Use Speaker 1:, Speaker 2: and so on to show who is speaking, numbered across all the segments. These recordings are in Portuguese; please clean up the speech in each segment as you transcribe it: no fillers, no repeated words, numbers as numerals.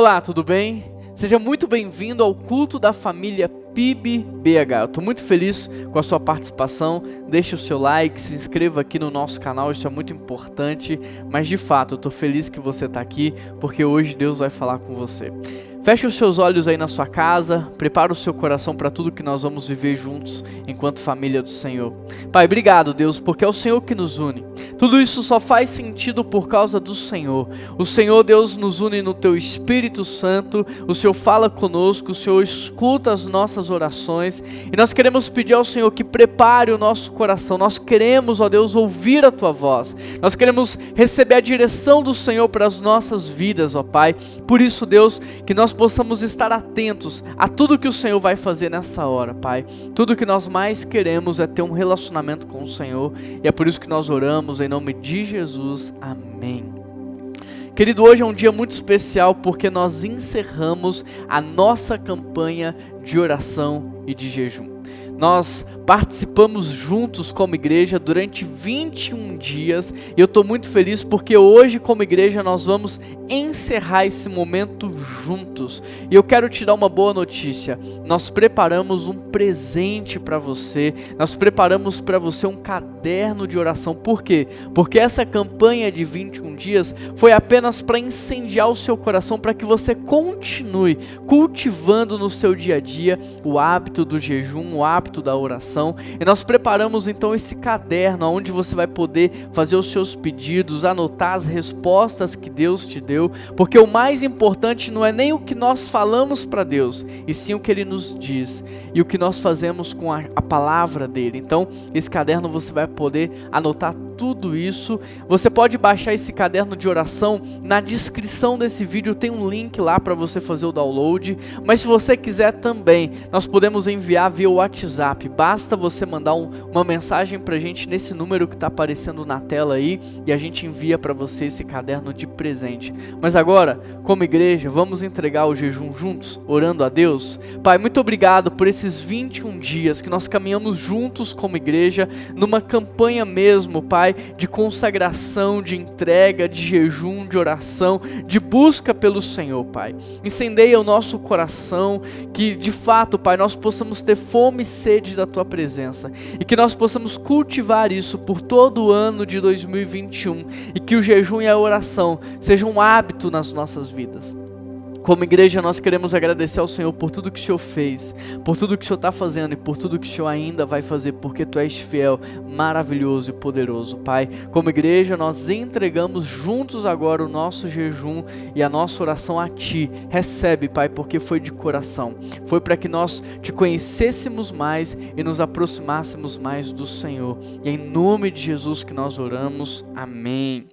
Speaker 1: Olá, tudo bem? Seja muito bem-vindo ao culto da família PIB BH. Eu estou muito feliz com a sua participação. Deixe o seu like, se inscreva aqui no nosso canal, isso é muito importante. Mas de fato, eu estou feliz que você está aqui, porque hoje Deus vai falar com você. Feche os seus olhos aí na sua casa, prepara o seu coração para tudo que nós vamos viver juntos enquanto família do Senhor. Pai, obrigado, Deus, porque é o Senhor que nos une. Tudo isso só faz sentido por causa do Senhor. O Senhor, Deus, nos une no Teu Espírito Santo, o Senhor fala conosco, o Senhor escuta as nossas orações e nós queremos pedir ao Senhor que prepare o nosso coração. Nós queremos, ó Deus, ouvir a Tua voz. Nós queremos receber a direção do Senhor para as nossas vidas, ó Pai. Por isso, Deus, que nós possamos estar atentos a tudo que o Senhor vai fazer nessa hora, Pai. Tudo que nós mais queremos é ter um relacionamento com o Senhor e é por isso que nós oramos em nome de Jesus. Amém. Querido, hoje é um dia muito especial porque nós encerramos a nossa campanha de oração e de jejum. Nós participamos juntos como igreja durante 21 dias e eu estou muito feliz porque hoje como igreja nós vamos encerrar esse momento juntos. E eu quero te dar uma boa notícia, nós preparamos um presente para você, nós preparamos para você um caderno de oração. Por quê? Porque essa campanha de 21 dias foi apenas para incendiar o seu coração, para que você continue cultivando no seu dia a dia o hábito do jejum, o hábito da oração. E nós preparamos então esse caderno onde você vai poder fazer os seus pedidos, anotar as respostas que Deus te deu, porque o mais importante não é nem o que nós falamos para Deus, e sim o que Ele nos diz e o que nós fazemos com a palavra dEle. Então esse caderno você vai poder anotar tudo isso. Você pode baixar esse caderno de oração, na descrição desse vídeo tem um link lá para você fazer o download, mas se você quiser também, nós podemos enviar via WhatsApp, basta você mandar uma mensagem pra gente nesse número que está aparecendo na tela aí, e a gente envia para você esse caderno de presente. Mas agora, como igreja, vamos entregar o jejum juntos, orando a Deus. Pai, muito obrigado por esses 21 dias que nós caminhamos juntos como igreja, numa campanha mesmo, Pai, de consagração, de entrega, de jejum, de oração, de busca pelo Senhor, Pai. Incendeia o nosso coração, que de fato, Pai, nós possamos ter fome e sede da Tua presença, e que nós possamos cultivar isso por todo o ano de 2021, e que o jejum e a oração sejam um hábito nas nossas vidas. Como igreja nós queremos agradecer ao Senhor por tudo que o Senhor fez, por tudo que o Senhor está fazendo e por tudo que o Senhor ainda vai fazer, porque Tu és fiel, maravilhoso e poderoso, Pai. Como igreja nós entregamos juntos agora o nosso jejum e a nossa oração a Ti. Recebe, Pai, porque foi de coração, foi para que nós Te conhecêssemos mais e nos aproximássemos mais do Senhor. E é em nome de Jesus que nós oramos, amém.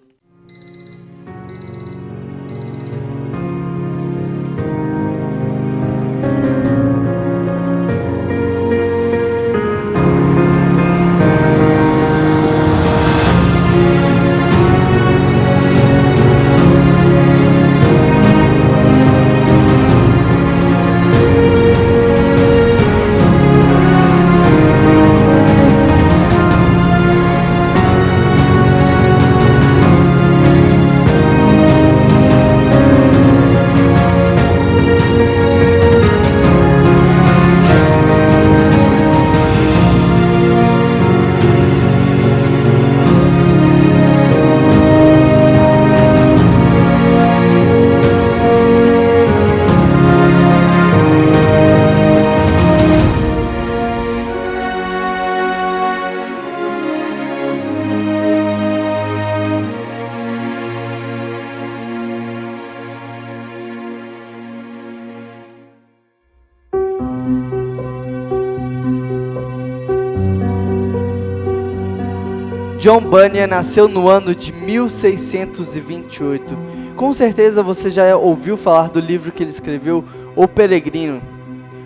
Speaker 2: John Bunyan nasceu no ano de 1628. Com certeza você já ouviu falar do livro que ele escreveu, O Peregrino.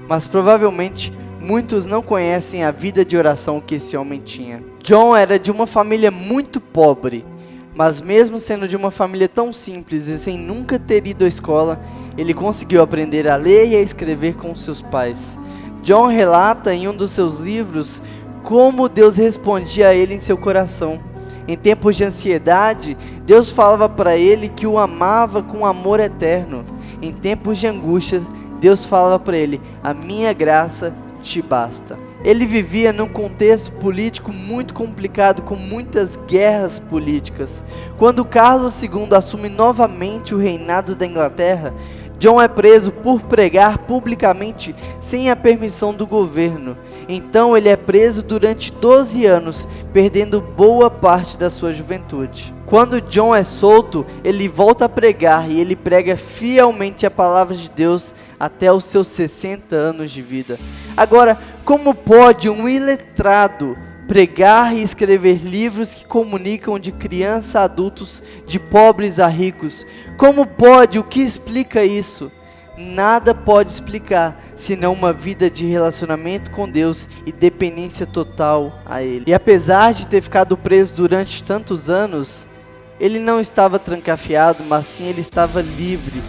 Speaker 2: Mas provavelmente muitos não conhecem a vida de oração que esse homem tinha. John era de uma família muito pobre, mas mesmo sendo de uma família tão simples e sem nunca ter ido à escola, ele conseguiu aprender a ler e a escrever com seus pais. John relata em um dos seus livros como Deus respondia a ele em seu coração. Em tempos de ansiedade, Deus falava para ele que o amava com amor eterno. Em tempos de angústia, Deus falava para ele: a minha graça te basta. Ele vivia num contexto político muito complicado, com muitas guerras políticas. Quando Carlos II assume novamente o reinado da Inglaterra, John é preso por pregar publicamente sem a permissão do governo. Então ele é preso durante 12 anos, perdendo boa parte da sua juventude. Quando John é solto, ele volta a pregar e ele prega fielmente a palavra de Deus até os seus 60 anos de vida. Agora, como pode um iletrado pregar e escrever livros que comunicam de criança a adultos, de pobres a ricos? Como pode? O que explica isso? Nada pode explicar, senão uma vida de relacionamento com Deus e dependência total a Ele. E apesar de ter ficado preso durante tantos anos, ele não estava trancafiado, mas sim ele estava livre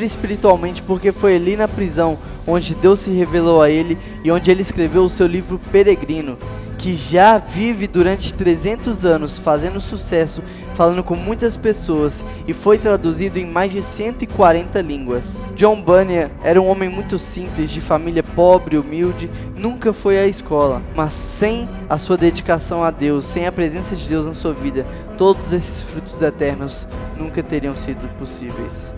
Speaker 2: espiritualmente, porque foi ali na prisão onde Deus se revelou a ele e onde ele escreveu o seu livro Peregrino, que já vive durante 300 anos fazendo sucesso, falando com muitas pessoas e foi traduzido em mais de 140 línguas. John Bunyan era um homem muito simples, de família pobre, humilde, nunca foi à escola, mas sem a sua dedicação a Deus, sem a presença de Deus na sua vida, todos esses frutos eternos nunca teriam sido possíveis.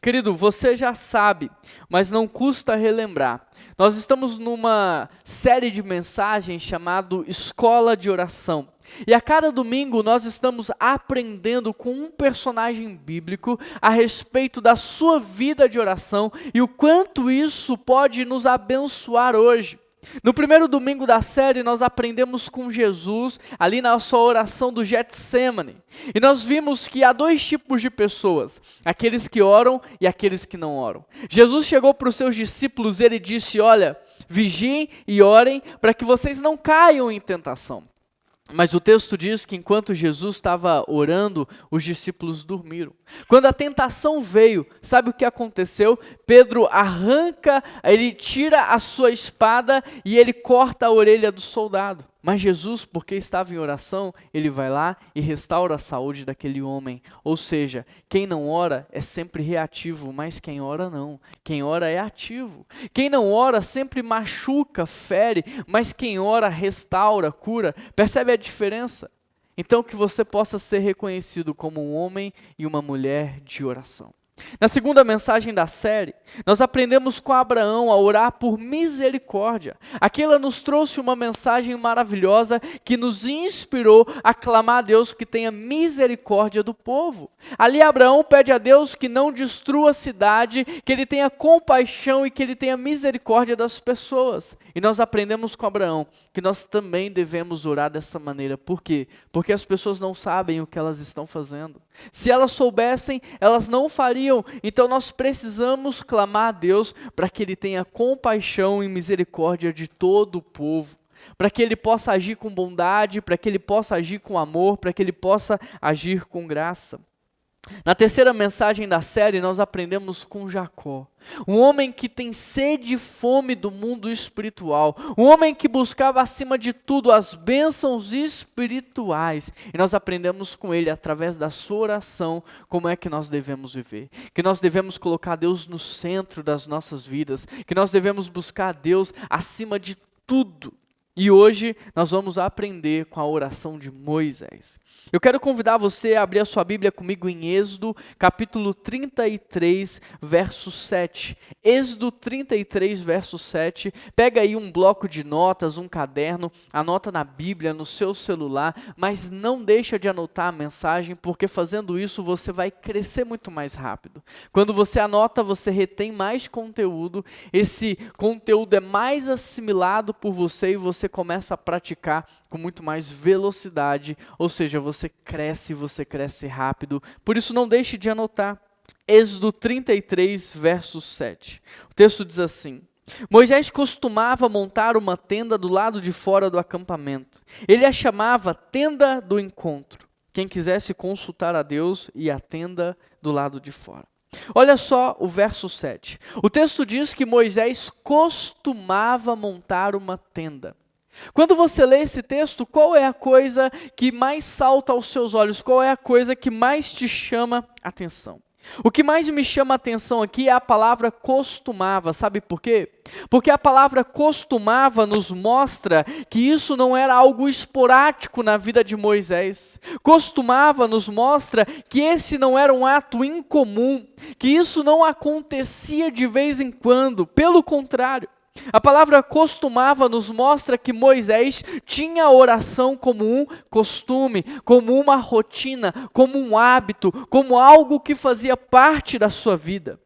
Speaker 1: Querido, você já sabe, mas não custa relembrar. Nós estamos numa série de mensagens chamado Escola de Oração. E a cada domingo nós estamos aprendendo com um personagem bíblico a respeito da sua vida de oração e o quanto isso pode nos abençoar hoje. No primeiro domingo da série, nós aprendemos com Jesus, ali na sua oração do Getsêmani. E nós vimos que há dois tipos de pessoas, aqueles que oram e aqueles que não oram. Jesus chegou para os seus discípulos e ele disse: olha, vigiem e orem para que vocês não caiam em tentação. Mas o texto diz que enquanto Jesus estava orando, os discípulos dormiram. Quando a tentação veio, sabe o que aconteceu? Pedro arranca, ele tira a sua espada e ele corta a orelha do soldado. Mas Jesus, porque estava em oração, ele vai lá e restaura a saúde daquele homem. Ou seja, quem não ora é sempre reativo, mas quem ora não. Quem ora é ativo. Quem não ora sempre machuca, fere, mas quem ora restaura, cura. Percebe a diferença? Então que você possa ser reconhecido como um homem e uma mulher de oração. Na segunda mensagem da série, nós aprendemos com Abraão a orar por misericórdia. Aqui ela nos trouxe uma mensagem maravilhosa que nos inspirou a clamar a Deus que tenha misericórdia do povo. Ali Abraão pede a Deus que não destrua a cidade, que ele tenha compaixão e que ele tenha misericórdia das pessoas. E nós aprendemos com Abraão que nós também devemos orar dessa maneira. Por quê? Porque as pessoas não sabem o que elas estão fazendo. Se elas soubessem, elas não fariam. Então nós precisamos clamar a Deus para que Ele tenha compaixão e misericórdia de todo o povo. Para que Ele possa agir com bondade, para que Ele possa agir com amor, para que Ele possa agir com graça. Na terceira mensagem da série, nós aprendemos com Jacó. Um homem que tem sede e fome do mundo espiritual. Um homem que buscava acima de tudo as bênçãos espirituais. E nós aprendemos com ele, através da sua oração, como é que nós devemos viver. Que nós devemos colocar Deus no centro das nossas vidas. Que nós devemos buscar Deus acima de tudo. E hoje nós vamos aprender com a oração de Moisés. Eu quero convidar você a abrir a sua Bíblia comigo em Êxodo, capítulo 33, verso 7. Êxodo 33, verso 7. Pega aí um bloco de notas, um caderno, anota na Bíblia, no seu celular, mas não deixa de anotar a mensagem, porque fazendo isso você vai crescer muito mais rápido. Quando você anota, você retém mais conteúdo, esse conteúdo é mais assimilado por você e você começa a praticar com muito mais velocidade, ou seja, você cresce rápido. Por isso não deixe de anotar. Êxodo 33, verso 7. O texto diz assim: Moisés costumava montar uma tenda do lado de fora do acampamento. Ele a chamava tenda do encontro. Quem quisesse consultar a Deus ia à tenda do lado de fora. Olha só o verso 7. O texto diz que Moisés costumava montar uma tenda. Quando você lê esse texto, qual é a coisa que mais salta aos seus olhos? Qual é a coisa que mais te chama a atenção? O que mais me chama a atenção aqui é a palavra costumava, sabe por quê? Porque a palavra costumava nos mostra que isso não era algo esporádico na vida de Moisés. Costumava nos mostra que esse não era um ato incomum, que isso não acontecia de vez em quando, pelo contrário. A palavra costumava nos mostra que Moisés tinha a oração como um costume, como uma rotina, como um hábito, como algo que fazia parte da sua vida.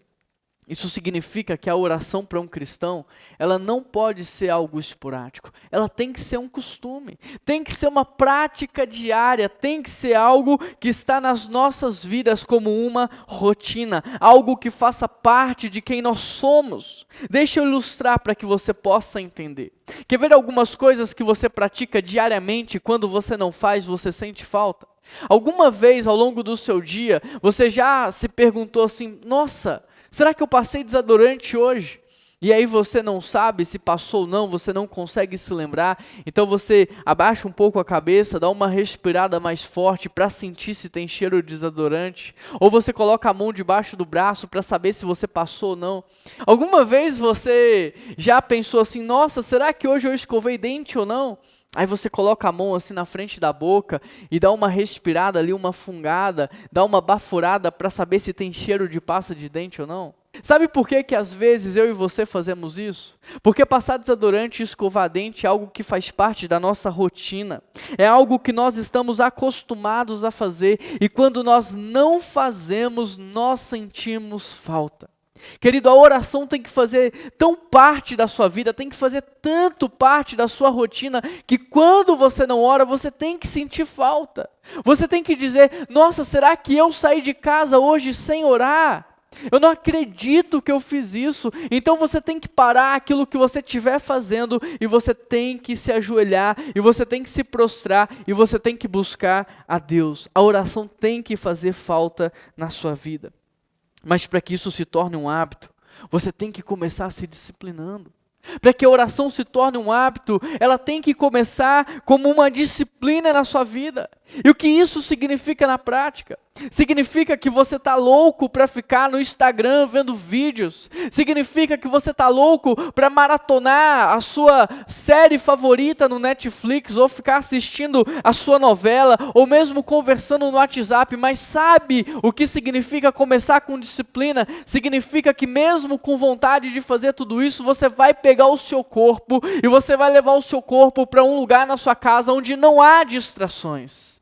Speaker 1: Isso significa que a oração para um cristão, ela não pode ser algo esporádico, ela tem que ser um costume, tem que ser uma prática diária, tem que ser algo que está nas nossas vidas como uma rotina, algo que faça parte de quem nós somos. Deixa eu ilustrar para que você possa entender. Quer ver algumas coisas que você pratica diariamente e quando você não faz, você sente falta? Alguma vez ao longo do seu dia, você já se perguntou assim, nossa, será que eu passei desodorante hoje? E aí você não sabe se passou ou não, você não consegue se lembrar. Então você abaixa um pouco a cabeça, dá uma respirada mais forte para sentir se tem cheiro de desodorante. Ou você coloca a mão debaixo do braço para saber se você passou ou não. Alguma vez você já pensou assim, nossa, será que hoje eu escovei dente ou não? Aí você coloca a mão assim na frente da boca e dá uma respirada ali, uma fungada, dá uma baforada para saber se tem cheiro de pasta de dente ou não. Sabe por que às vezes eu e você fazemos isso? Porque passar desodorante e escovar dente é algo que faz parte da nossa rotina. É algo que nós estamos acostumados a fazer e quando nós não fazemos, nós sentimos falta. Querido, a oração tem que fazer tão parte da sua vida, tem que fazer tanto parte da sua rotina, que quando você não ora, você tem que sentir falta. Você tem que dizer, nossa, será que eu saí de casa hoje sem orar? Eu não acredito que eu fiz isso. Então você tem que parar aquilo que você estiver fazendo e você tem que se ajoelhar e você tem que se prostrar e você tem que buscar a Deus. A oração tem que fazer falta na sua vida. Mas para que isso se torne um hábito, você tem que começar se disciplinando. Para que a oração se torne um hábito, ela tem que começar como uma disciplina na sua vida. E o que isso significa na prática? Significa que você está louco para ficar no Instagram vendo vídeos. Significa que você está louco para maratonar a sua série favorita no Netflix, ou ficar assistindo a sua novela, ou mesmo conversando no WhatsApp. Mas sabe o que significa começar com disciplina? Significa que mesmo com vontade de fazer tudo isso, você vai pegar o seu corpo e você vai levar o seu corpo para um lugar na sua casa onde não há distrações.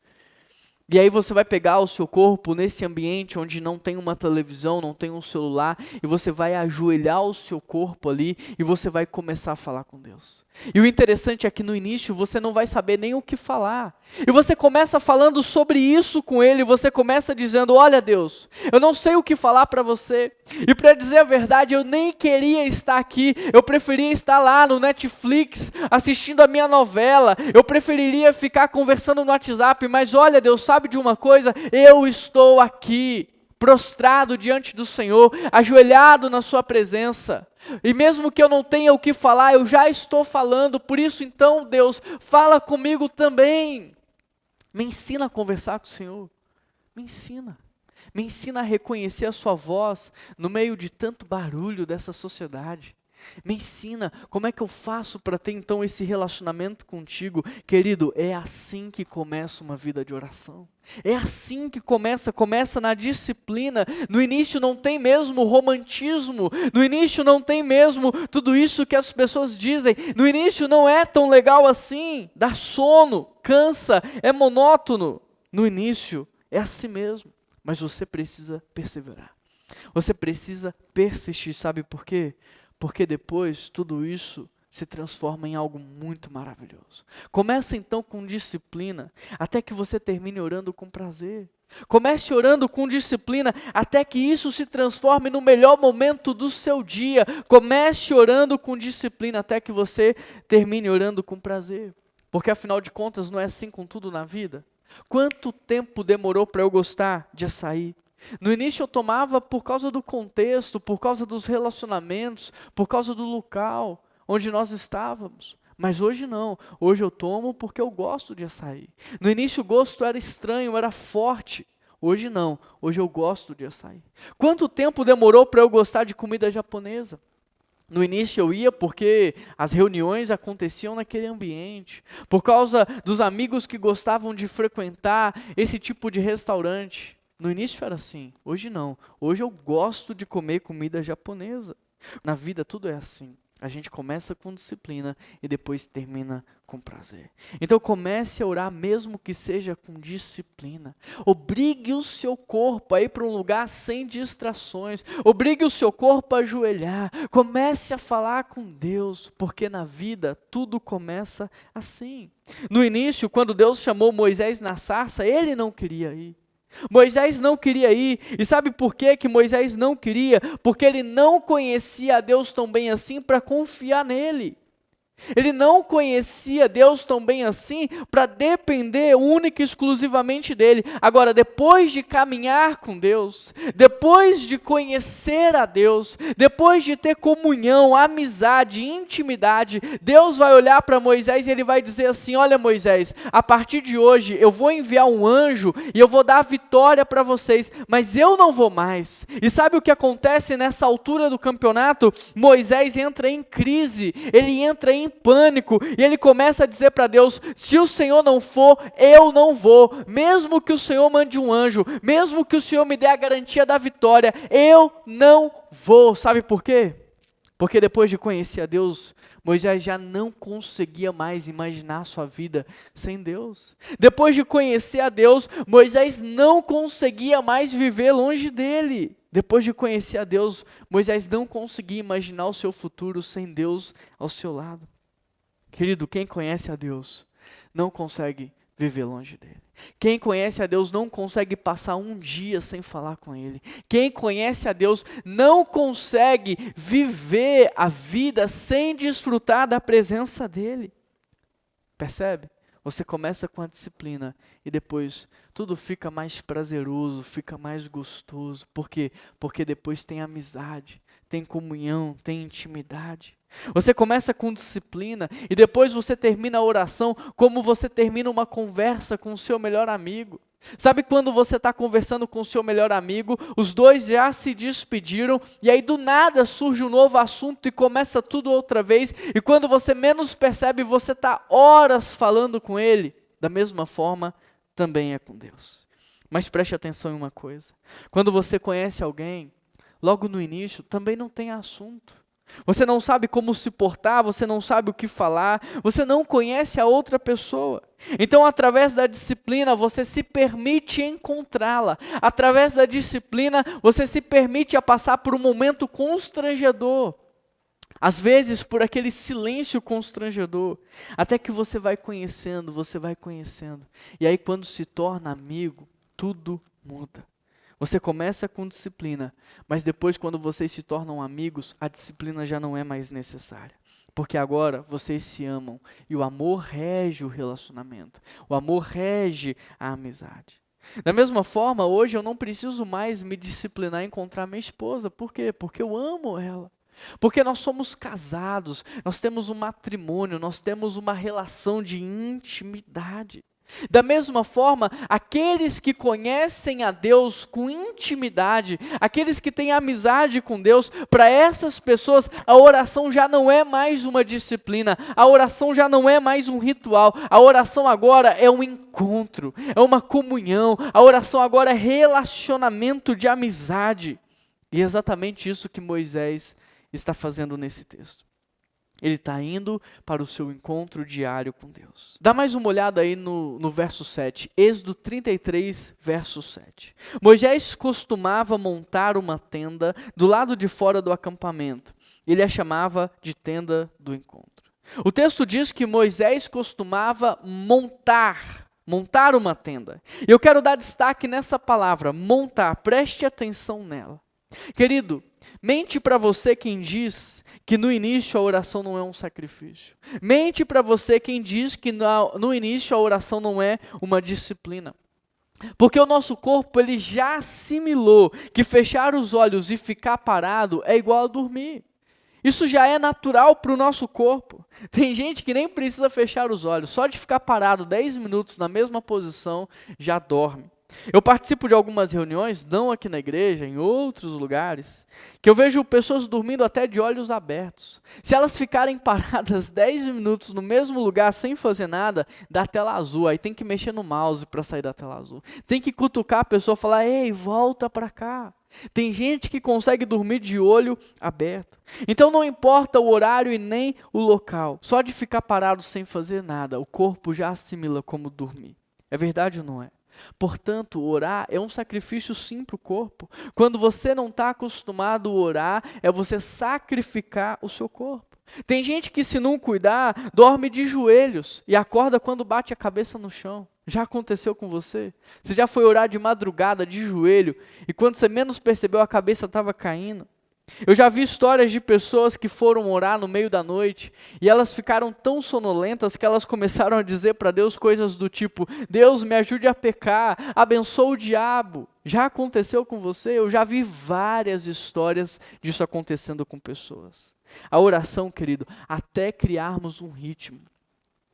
Speaker 1: E aí você vai pegar o seu corpo nesse ambiente onde não tem uma televisão, não tem um celular, e você vai ajoelhar o seu corpo ali e você vai começar a falar com Deus. E o interessante é que no início você não vai saber nem o que falar. E você começa falando sobre isso com Ele, você começa dizendo, olha Deus, eu não sei o que falar para você. E para dizer a verdade, eu nem queria estar aqui, eu preferia estar lá no Netflix, assistindo a minha novela, eu preferiria ficar conversando no WhatsApp, mas olha Deus, sabe de uma coisa? Eu estou aqui, prostrado diante do Senhor, ajoelhado na sua presença. E mesmo que eu não tenha o que falar, eu já estou falando. Por isso então, Deus, fala comigo também. Me ensina a conversar com o Senhor. Me ensina. Me ensina a reconhecer a sua voz no meio de tanto barulho dessa sociedade. Me ensina como é que eu faço para ter então esse relacionamento contigo. Querido, é assim que começa uma vida de oração. É assim que começa na disciplina. No início não tem mesmo romantismo, no início não tem mesmo tudo isso que as pessoas dizem. No início não é tão legal assim, dá sono, cansa, é monótono. No início é assim mesmo, mas você precisa perseverar. Você precisa persistir, sabe por quê? Porque depois tudo isso se transforma em algo muito maravilhoso. Começa então com disciplina, até que você termine orando com prazer. Comece orando com disciplina, até que isso se transforme no melhor momento do seu dia. Comece orando com disciplina, até que você termine orando com prazer. Porque afinal de contas não é assim com tudo na vida? Quanto tempo demorou para eu gostar de açaí? No início eu tomava por causa do contexto, por causa dos relacionamentos, por causa do local onde nós estávamos. Mas hoje não, hoje eu tomo porque eu gosto de açaí. No início o gosto era estranho, era forte. Hoje não, hoje eu gosto de açaí. Quanto tempo demorou para eu gostar de comida japonesa? No início eu ia porque as reuniões aconteciam naquele ambiente, por causa dos amigos que gostavam de frequentar esse tipo de restaurante. No início era assim, hoje não. Hoje eu gosto de comer comida japonesa. Na vida tudo é assim. A gente começa com disciplina e depois termina com prazer. Então comece a orar mesmo que seja com disciplina. Obrigue o seu corpo a ir para um lugar sem distrações. Obrigue o seu corpo a ajoelhar. Comece a falar com Deus, porque na vida tudo começa assim. No início, quando Deus chamou Moisés na sarça, ele não queria ir. Moisés não queria ir, e sabe por que Moisés não queria? Porque ele não conhecia a Deus tão bem assim para confiar nele. Ele não conhecia Deus tão bem assim para depender única e exclusivamente dele. Agora, depois de caminhar com Deus, depois de conhecer a Deus, depois de ter comunhão, amizade, intimidade, Deus vai olhar para Moisés e ele vai dizer assim: olha Moisés, a partir de hoje eu vou enviar um anjo e eu vou dar a vitória para vocês, mas eu não vou mais. E sabe o que acontece nessa altura do campeonato? Moisés entra em crise, ele entra em pânico, e ele começa a dizer para Deus: se o Senhor não for, eu não vou, mesmo que o Senhor mande um anjo, mesmo que o Senhor me dê a garantia da vitória, eu não vou. Sabe por quê? Porque depois de conhecer a Deus, Moisés já não conseguia mais imaginar sua vida sem Deus. Depois de conhecer a Deus, Moisés não conseguia mais viver longe dele. Depois de conhecer a Deus, Moisés não conseguia imaginar o seu futuro sem Deus ao seu lado. Querido, quem conhece a Deus não consegue viver longe dele. Quem conhece a Deus não consegue passar um dia sem falar com Ele. Quem conhece a Deus não consegue viver a vida sem desfrutar da presença dEle. Percebe? Você começa com a disciplina e depois tudo fica mais prazeroso, fica mais gostoso. Por quê? Porque depois tem amizade, tem comunhão, tem intimidade. Você começa com disciplina e depois você termina a oração como você termina uma conversa com o seu melhor amigo. Sabe quando você está conversando com o seu melhor amigo, os dois já se despediram e aí do nada surge um novo assunto e começa tudo outra vez, e quando você menos percebe, você está horas falando com ele. Da mesma forma, também é com Deus. Mas preste atenção em uma coisa: quando você conhece alguém, logo no início também não tem assunto. Você não sabe como se portar, você não sabe o que falar, você não conhece a outra pessoa. Então, através da disciplina, você se permite encontrá-la. Através da disciplina, você se permite a passar por um momento constrangedor. Às vezes, por aquele silêncio constrangedor. Até que você vai conhecendo, você vai conhecendo. E aí, quando se torna amigo, tudo muda. Você começa com disciplina, mas depois, quando vocês se tornam amigos, a disciplina já não é mais necessária. Porque agora vocês se amam e o amor rege o relacionamento. O amor rege a amizade. Da mesma forma, hoje eu não preciso mais me disciplinar em encontrar minha esposa. Por quê? Porque eu amo ela. Porque nós somos casados, nós temos um matrimônio, nós temos uma relação de intimidade. Da mesma forma, aqueles que conhecem a Deus com intimidade, aqueles que têm amizade com Deus, para essas pessoas a oração já não é mais uma disciplina, a oração já não é mais um ritual, a oração agora é um encontro, é uma comunhão, a oração agora é relacionamento de amizade. E é exatamente isso que Moisés está fazendo nesse texto. Ele está indo para o seu encontro diário com Deus. Dá mais uma olhada aí no verso 7. Êxodo 33, verso 7. Moisés costumava montar uma tenda do lado de fora do acampamento. Ele a chamava de tenda do encontro. O texto diz que Moisés costumava montar uma tenda. Eu quero dar destaque nessa palavra, montar. Preste atenção nela. Querido, mente para você quem diz que no início a oração não é um sacrifício. Mente para você quem diz que no início a oração não é uma disciplina. Porque o nosso corpo ele já assimilou que fechar os olhos e ficar parado é igual a dormir. Isso já é natural para o nosso corpo. Tem gente que nem precisa fechar os olhos, só de ficar parado 10 minutos na mesma posição já dorme. Eu participo de algumas reuniões, não aqui na igreja, em outros lugares, que eu vejo pessoas dormindo até de olhos abertos. Se elas ficarem paradas 10 minutos no mesmo lugar sem fazer nada, dá tela azul, aí tem que mexer no mouse para sair da tela azul. Tem que cutucar a pessoa e falar, ei, volta para cá. Tem gente que consegue dormir de olho aberto. Então não importa o horário e nem o local, só de ficar parado sem fazer nada, o corpo já assimila como dormir. É verdade ou não é? Portanto, orar é um sacrifício sim para o corpo. Quando você não está acostumado a orar, é você sacrificar o seu corpo. Tem gente que, se não cuidar, dorme de joelhos e acorda quando bate a cabeça no chão. Já aconteceu com você? Você já foi orar de madrugada, de joelho, e quando você menos percebeu, a cabeça estava caindo? Eu já vi histórias de pessoas que foram orar no meio da noite e elas ficaram tão sonolentas que elas começaram a dizer para Deus coisas do tipo, Deus me ajude a pecar, abençoa o diabo. Já aconteceu com você? Eu já vi várias histórias disso acontecendo com pessoas. A oração, querido, até criarmos um ritmo,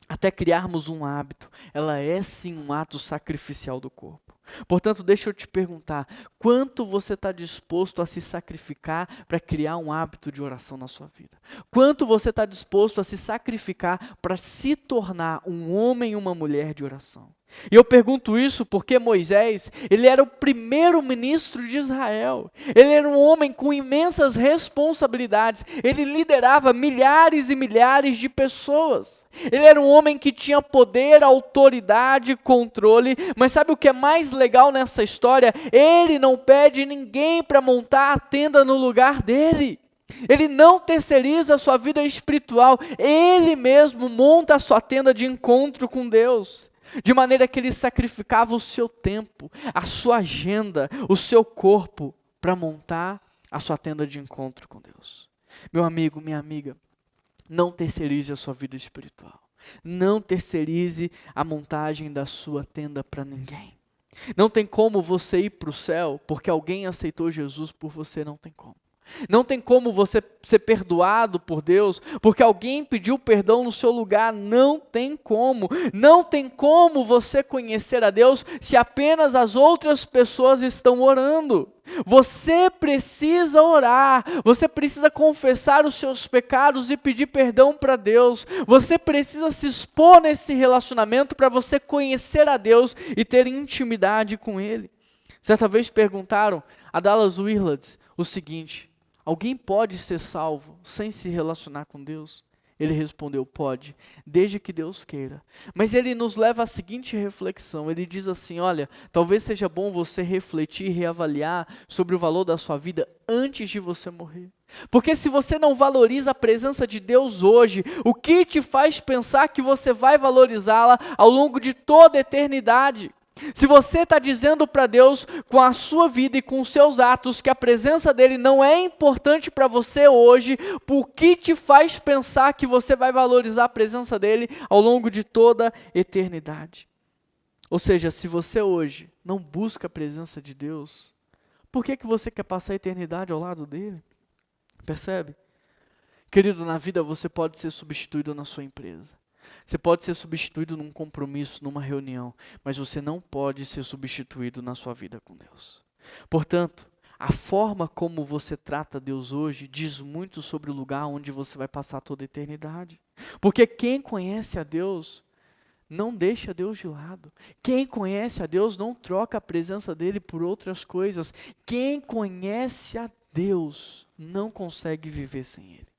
Speaker 1: até criarmos um hábito, ela é sim um ato sacrificial do corpo. Portanto, deixa eu te perguntar, quanto você está disposto a se sacrificar para criar um hábito de oração na sua vida? Quanto você está disposto a se sacrificar para se tornar um homem e uma mulher de oração? E eu pergunto isso porque Moisés, ele era o primeiro ministro de Israel. Ele era um homem com imensas responsabilidades. Ele liderava milhares e milhares de pessoas. Ele era um homem que tinha poder, autoridade, controle. Mas sabe o que é mais legal nessa história? Ele não pede ninguém para montar a tenda no lugar dele. Ele não terceiriza a sua vida espiritual. Ele mesmo monta a sua tenda de encontro com Deus. De maneira que ele sacrificava o seu tempo, a sua agenda, o seu corpo para montar a sua tenda de encontro com Deus. Meu amigo, minha amiga, não terceirize a sua vida espiritual. Não terceirize a montagem da sua tenda para ninguém. Não tem como você ir para o céu porque alguém aceitou Jesus por você, não tem como. Não tem como você ser perdoado por Deus porque alguém pediu perdão no seu lugar, não tem como. Não tem como você conhecer a Deus se apenas as outras pessoas estão orando. Você precisa orar, você precisa confessar os seus pecados e pedir perdão para Deus. Você precisa se expor nesse relacionamento para você conhecer a Deus e ter intimidade com Ele. Certa vez perguntaram a Dallas Willard o seguinte: alguém pode ser salvo sem se relacionar com Deus? Ele respondeu, pode, desde que Deus queira. Mas ele nos leva à seguinte reflexão, ele diz assim, olha, talvez seja bom você refletir e reavaliar sobre o valor da sua vida antes de você morrer. Porque se você não valoriza a presença de Deus hoje, o que te faz pensar que você vai valorizá-la ao longo de toda a eternidade? Se você está dizendo para Deus com a sua vida e com os seus atos que a presença dele não é importante para você hoje, por que te faz pensar que você vai valorizar a presença dele ao longo de toda a eternidade? Ou seja, se você hoje não busca a presença de Deus, por que você quer passar a eternidade ao lado dele? Percebe? Querido, na vida você pode ser substituído na sua empresa. Você pode ser substituído num compromisso, numa reunião, mas você não pode ser substituído na sua vida com Deus. Portanto, a forma como você trata Deus hoje diz muito sobre o lugar onde você vai passar toda a eternidade. Porque quem conhece a Deus não deixa Deus de lado. Quem conhece a Deus não troca a presença dele por outras coisas. Quem conhece a Deus não consegue viver sem ele.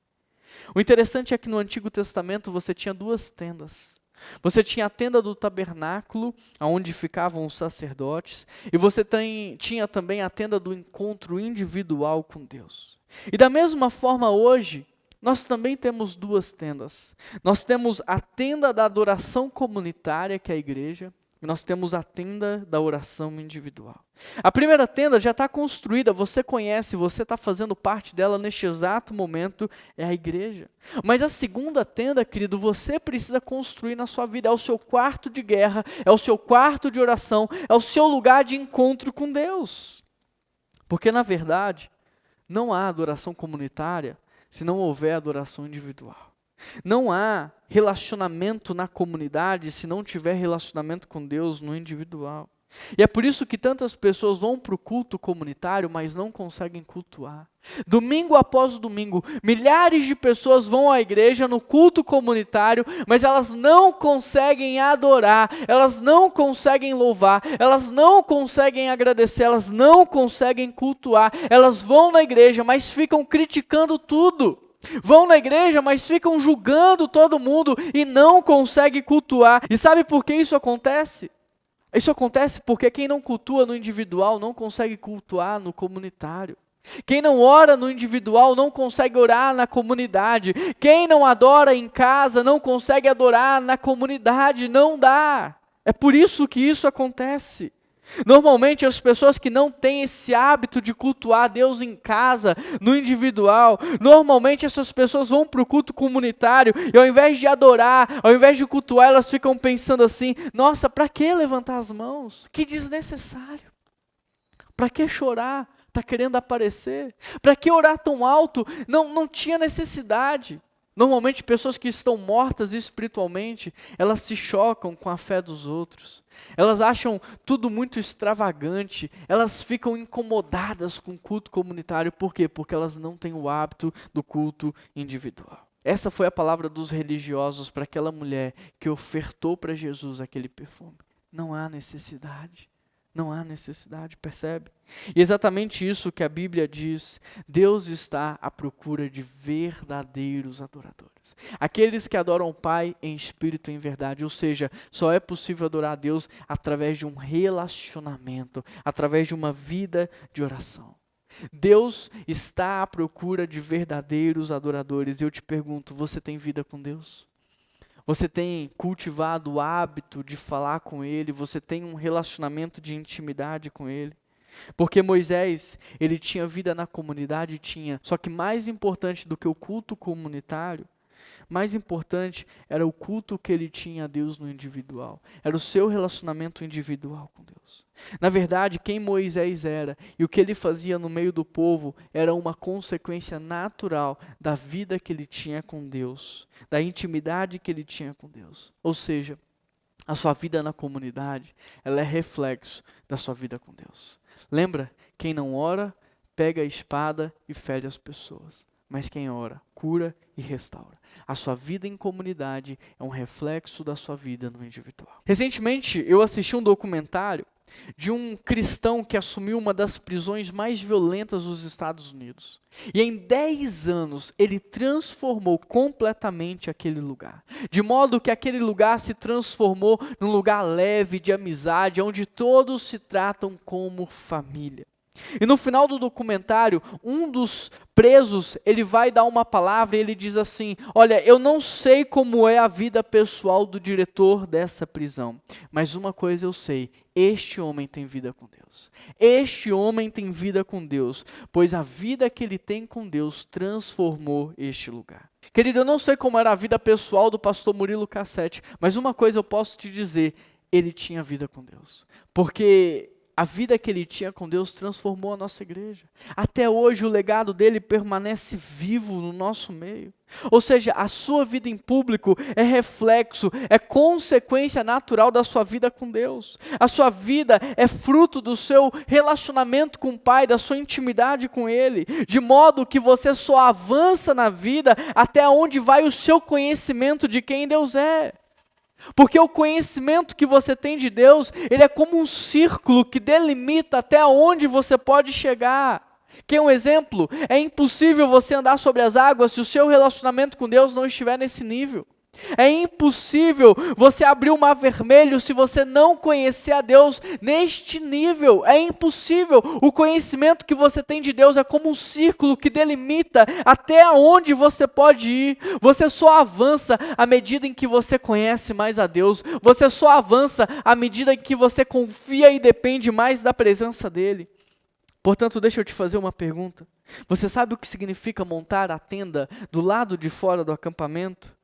Speaker 1: O interessante é que no Antigo Testamento você tinha duas tendas. Você tinha a tenda do tabernáculo, onde ficavam os sacerdotes, e você tinha também a tenda do encontro individual com Deus. E da mesma forma hoje, nós também temos duas tendas. Nós temos a tenda da adoração comunitária, que é a igreja, e nós temos a tenda da oração individual. A primeira tenda já está construída, você conhece, você está fazendo parte dela neste exato momento, é a igreja. Mas a segunda tenda, querido, você precisa construir na sua vida, é o seu quarto de guerra, é o seu quarto de oração, é o seu lugar de encontro com Deus. Porque na verdade, não há adoração comunitária se não houver adoração individual. Não há relacionamento na comunidade se não tiver relacionamento com Deus no individual. E é por isso que tantas pessoas vão para o culto comunitário, mas não conseguem cultuar. Domingo após domingo, milhares de pessoas vão à igreja no culto comunitário, mas elas não conseguem adorar, elas não conseguem louvar, elas não conseguem agradecer, elas não conseguem cultuar. Elas vão na igreja, mas ficam criticando tudo. Vão na igreja, mas ficam julgando todo mundo e não conseguem cultuar. E sabe por que isso acontece? Isso acontece porque quem não cultua no individual não consegue cultuar no comunitário. Quem não ora no individual não consegue orar na comunidade. Quem não adora em casa não consegue adorar na comunidade. Não dá. É por isso que isso acontece. Normalmente as pessoas que não têm esse hábito de cultuar Deus em casa, no individual, normalmente essas pessoas vão para o culto comunitário e ao invés de adorar, ao invés de cultuar, elas ficam pensando assim: nossa, para que levantar as mãos? Que desnecessário. Para que chorar? Está querendo aparecer? Para que orar tão alto? Não tinha necessidade. Normalmente pessoas que estão mortas espiritualmente, elas se chocam com a fé dos outros. Elas acham tudo muito extravagante, elas ficam incomodadas com o culto comunitário. Por quê? Porque elas não têm o hábito do culto individual. Essa foi a palavra dos religiosos para aquela mulher que ofertou para Jesus aquele perfume. Não há necessidade. Não há necessidade, percebe? E exatamente isso que a Bíblia diz: Deus está à procura de verdadeiros adoradores. Aqueles que adoram o Pai em espírito e em verdade, ou seja, só é possível adorar a Deus através de um relacionamento, através de uma vida de oração. Deus está à procura de verdadeiros adoradores. E eu te pergunto, você tem vida com Deus? Você tem cultivado o hábito de falar com Ele? Você tem um relacionamento de intimidade com Ele? Porque Moisés, ele tinha vida na comunidade, tinha. Só que mais importante do que o culto comunitário, mais importante era o culto que ele tinha a Deus no individual. Era o seu relacionamento individual com Deus. Na verdade, quem Moisés era e o que ele fazia no meio do povo era uma consequência natural da vida que ele tinha com Deus, da intimidade que ele tinha com Deus. Ou seja, a sua vida na comunidade, ela é reflexo da sua vida com Deus. Lembra? Quem não ora, pega a espada e fere as pessoas. Mas quem ora, cura e restaura. A sua vida em comunidade é um reflexo da sua vida no individual. Recentemente, eu assisti um documentário de um cristão que assumiu uma das prisões mais violentas dos Estados Unidos. E em 10 anos, ele transformou completamente aquele lugar. De modo que aquele lugar se transformou num lugar leve, de amizade, onde todos se tratam como família. E no final do documentário, um dos presos, ele vai dar uma palavra e ele diz assim: olha, eu não sei como é a vida pessoal do diretor dessa prisão, mas uma coisa eu sei, este homem tem vida com Deus. Este homem tem vida com Deus, pois a vida que ele tem com Deus transformou este lugar. Querido, eu não sei como era a vida pessoal do pastor Murilo Cassete, mas uma coisa eu posso te dizer, ele tinha vida com Deus, porque a vida que ele tinha com Deus transformou a nossa igreja. Até hoje o legado dele permanece vivo no nosso meio. Ou seja, a sua vida em público é reflexo, é consequência natural da sua vida com Deus. A sua vida é fruto do seu relacionamento com o Pai, da sua intimidade com Ele. De modo que você só avança na vida até onde vai o seu conhecimento de quem Deus é. Porque o conhecimento que você tem de Deus, ele é como um círculo que delimita até onde você pode chegar. Quer um exemplo? É impossível você andar sobre as águas se o seu relacionamento com Deus não estiver nesse nível. É impossível você abrir o mar vermelho se você não conhecer a Deus neste nível. É impossível. O conhecimento que você tem de Deus é como um círculo que delimita até onde você pode ir. Você só avança à medida em que você conhece mais a Deus. Você só avança à medida em que você confia e depende mais da presença dEle. Portanto, deixa eu te fazer uma pergunta. Você sabe o que significa montar a tenda do lado de fora do acampamento?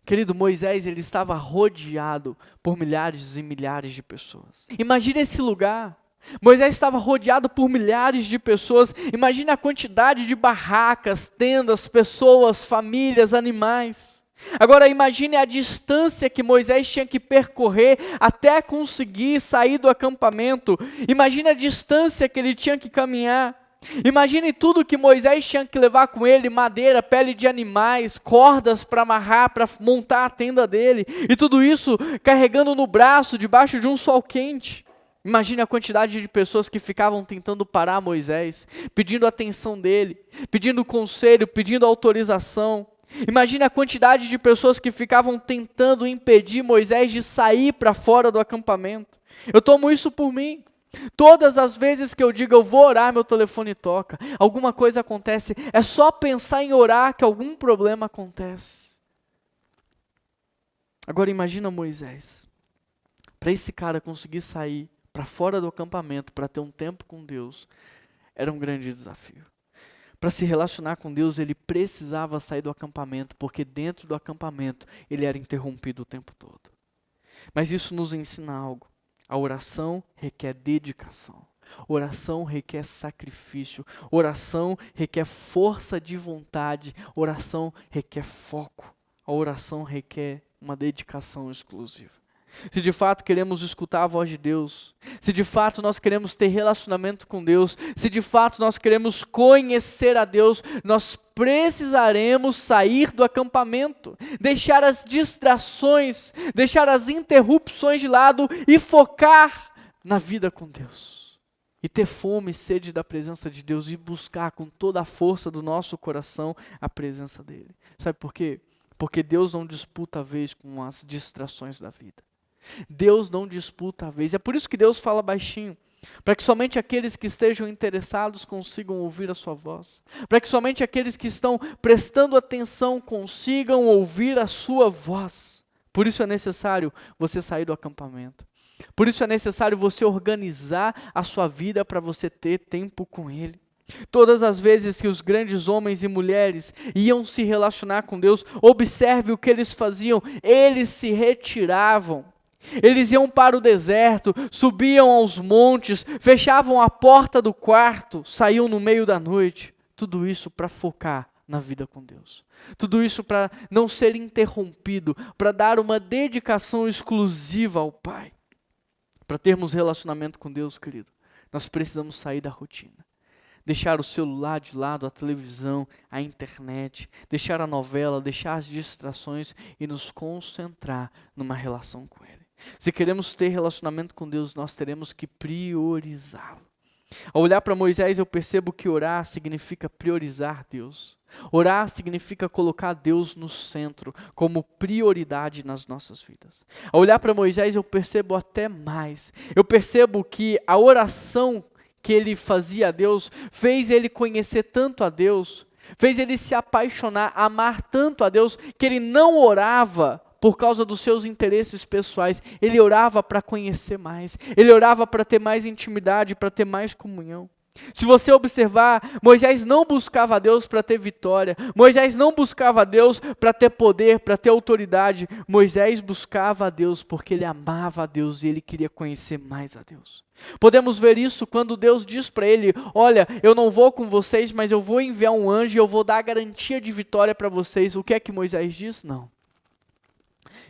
Speaker 1: Querido, Moisés, ele estava rodeado por milhares e milhares de pessoas. Imagine esse lugar. Moisés estava rodeado por milhares de pessoas. Imagine a quantidade de barracas, tendas, pessoas, famílias, animais. Agora imagine a distância que Moisés tinha que percorrer até conseguir sair do acampamento. Imagine a distância que ele tinha que caminhar. Imagine tudo que Moisés tinha que levar com ele: madeira, pele de animais, cordas para amarrar, para montar a tenda dele. E tudo isso carregando no braço, debaixo de um sol quente. Imagine a quantidade de pessoas que ficavam tentando parar Moisés, pedindo atenção dele, pedindo conselho, pedindo autorização. Imagine a quantidade de pessoas que ficavam tentando impedir Moisés de sair para fora do acampamento. Eu tomo isso por mim. Todas as vezes que eu digo eu vou orar, meu telefone toca, alguma coisa acontece. É só pensar em orar que algum problema acontece. Agora imagina Moisés. Para esse cara conseguir sair para fora do acampamento, para ter um tempo com Deus, era um grande desafio. Para se relacionar com Deus, ele precisava sair do acampamento, porque dentro do acampamento ele era interrompido o tempo todo. Mas isso nos ensina algo. A oração requer dedicação. Oração requer sacrifício. Oração requer força de vontade. Oração requer foco. A oração requer uma dedicação exclusiva. Se de fato queremos escutar a voz de Deus, se de fato nós queremos ter relacionamento com Deus, se de fato nós queremos conhecer a Deus, nós precisaremos sair do acampamento, deixar as distrações, deixar as interrupções de lado e focar na vida com Deus. E ter fome e sede da presença de Deus e buscar com toda a força do nosso coração a presença dEle. Sabe por quê? Porque Deus não disputa a vez com as distrações da vida. Deus não disputa a vez. É por isso que Deus fala baixinho, para que somente aqueles que estejam interessados consigam ouvir a sua voz, para que somente aqueles que estão prestando atenção consigam ouvir a sua voz. Por isso é necessário você sair do acampamento. Por isso é necessário você organizar a sua vida para você ter tempo com Ele. Todas as vezes que os grandes homens e mulheres iam se relacionar com Deus, observe o que eles faziam: eles se retiravam. Eles iam para o deserto, subiam aos montes, fechavam a porta do quarto, saíam no meio da noite. Tudo isso para focar na vida com Deus. Tudo isso para não ser interrompido, para dar uma dedicação exclusiva ao Pai. Para termos relacionamento com Deus, querido, nós precisamos sair da rotina. Deixar o celular de lado, a televisão, a internet, deixar a novela, deixar as distrações e nos concentrar numa relação com Ele. Se queremos ter relacionamento com Deus, nós teremos que priorizá-lo. Ao olhar para Moisés, eu percebo que orar significa priorizar Deus. Orar significa colocar Deus no centro, como prioridade nas nossas vidas. Ao olhar para Moisés, eu percebo até mais. Eu percebo que a oração que ele fazia a Deus fez ele conhecer tanto a Deus, fez ele se apaixonar, amar tanto a Deus, que ele não orava por causa dos seus interesses pessoais. Ele orava para conhecer mais. Ele orava para ter mais intimidade, para ter mais comunhão. Se você observar, Moisés não buscava a Deus para ter vitória. Moisés não buscava a Deus para ter poder, para ter autoridade. Moisés buscava a Deus porque ele amava a Deus e ele queria conhecer mais a Deus. Podemos ver isso quando Deus diz para ele: olha, eu não vou com vocês, mas eu vou enviar um anjo e eu vou dar a garantia de vitória para vocês. O que é que Moisés diz? Não.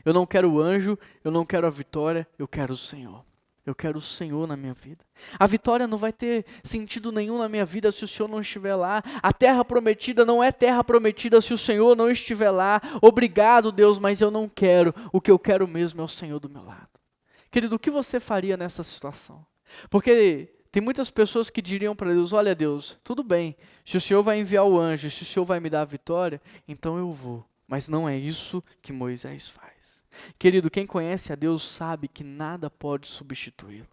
Speaker 1: Eu não quero o anjo, eu não quero a vitória, eu quero o Senhor. Eu quero o Senhor na minha vida. A vitória não vai ter sentido nenhum na minha vida se o Senhor não estiver lá. A terra prometida não é terra prometida se o Senhor não estiver lá. Obrigado, Deus, mas eu não quero. O que eu quero mesmo é o Senhor do meu lado. Querido, o que você faria nessa situação? Porque tem muitas pessoas que diriam para Deus: olha, Deus, tudo bem, se o Senhor vai enviar o anjo, se o Senhor vai me dar a vitória, então eu vou. Mas não é isso que Moisés faz. Querido, quem conhece a Deus sabe que nada pode substituí-lo.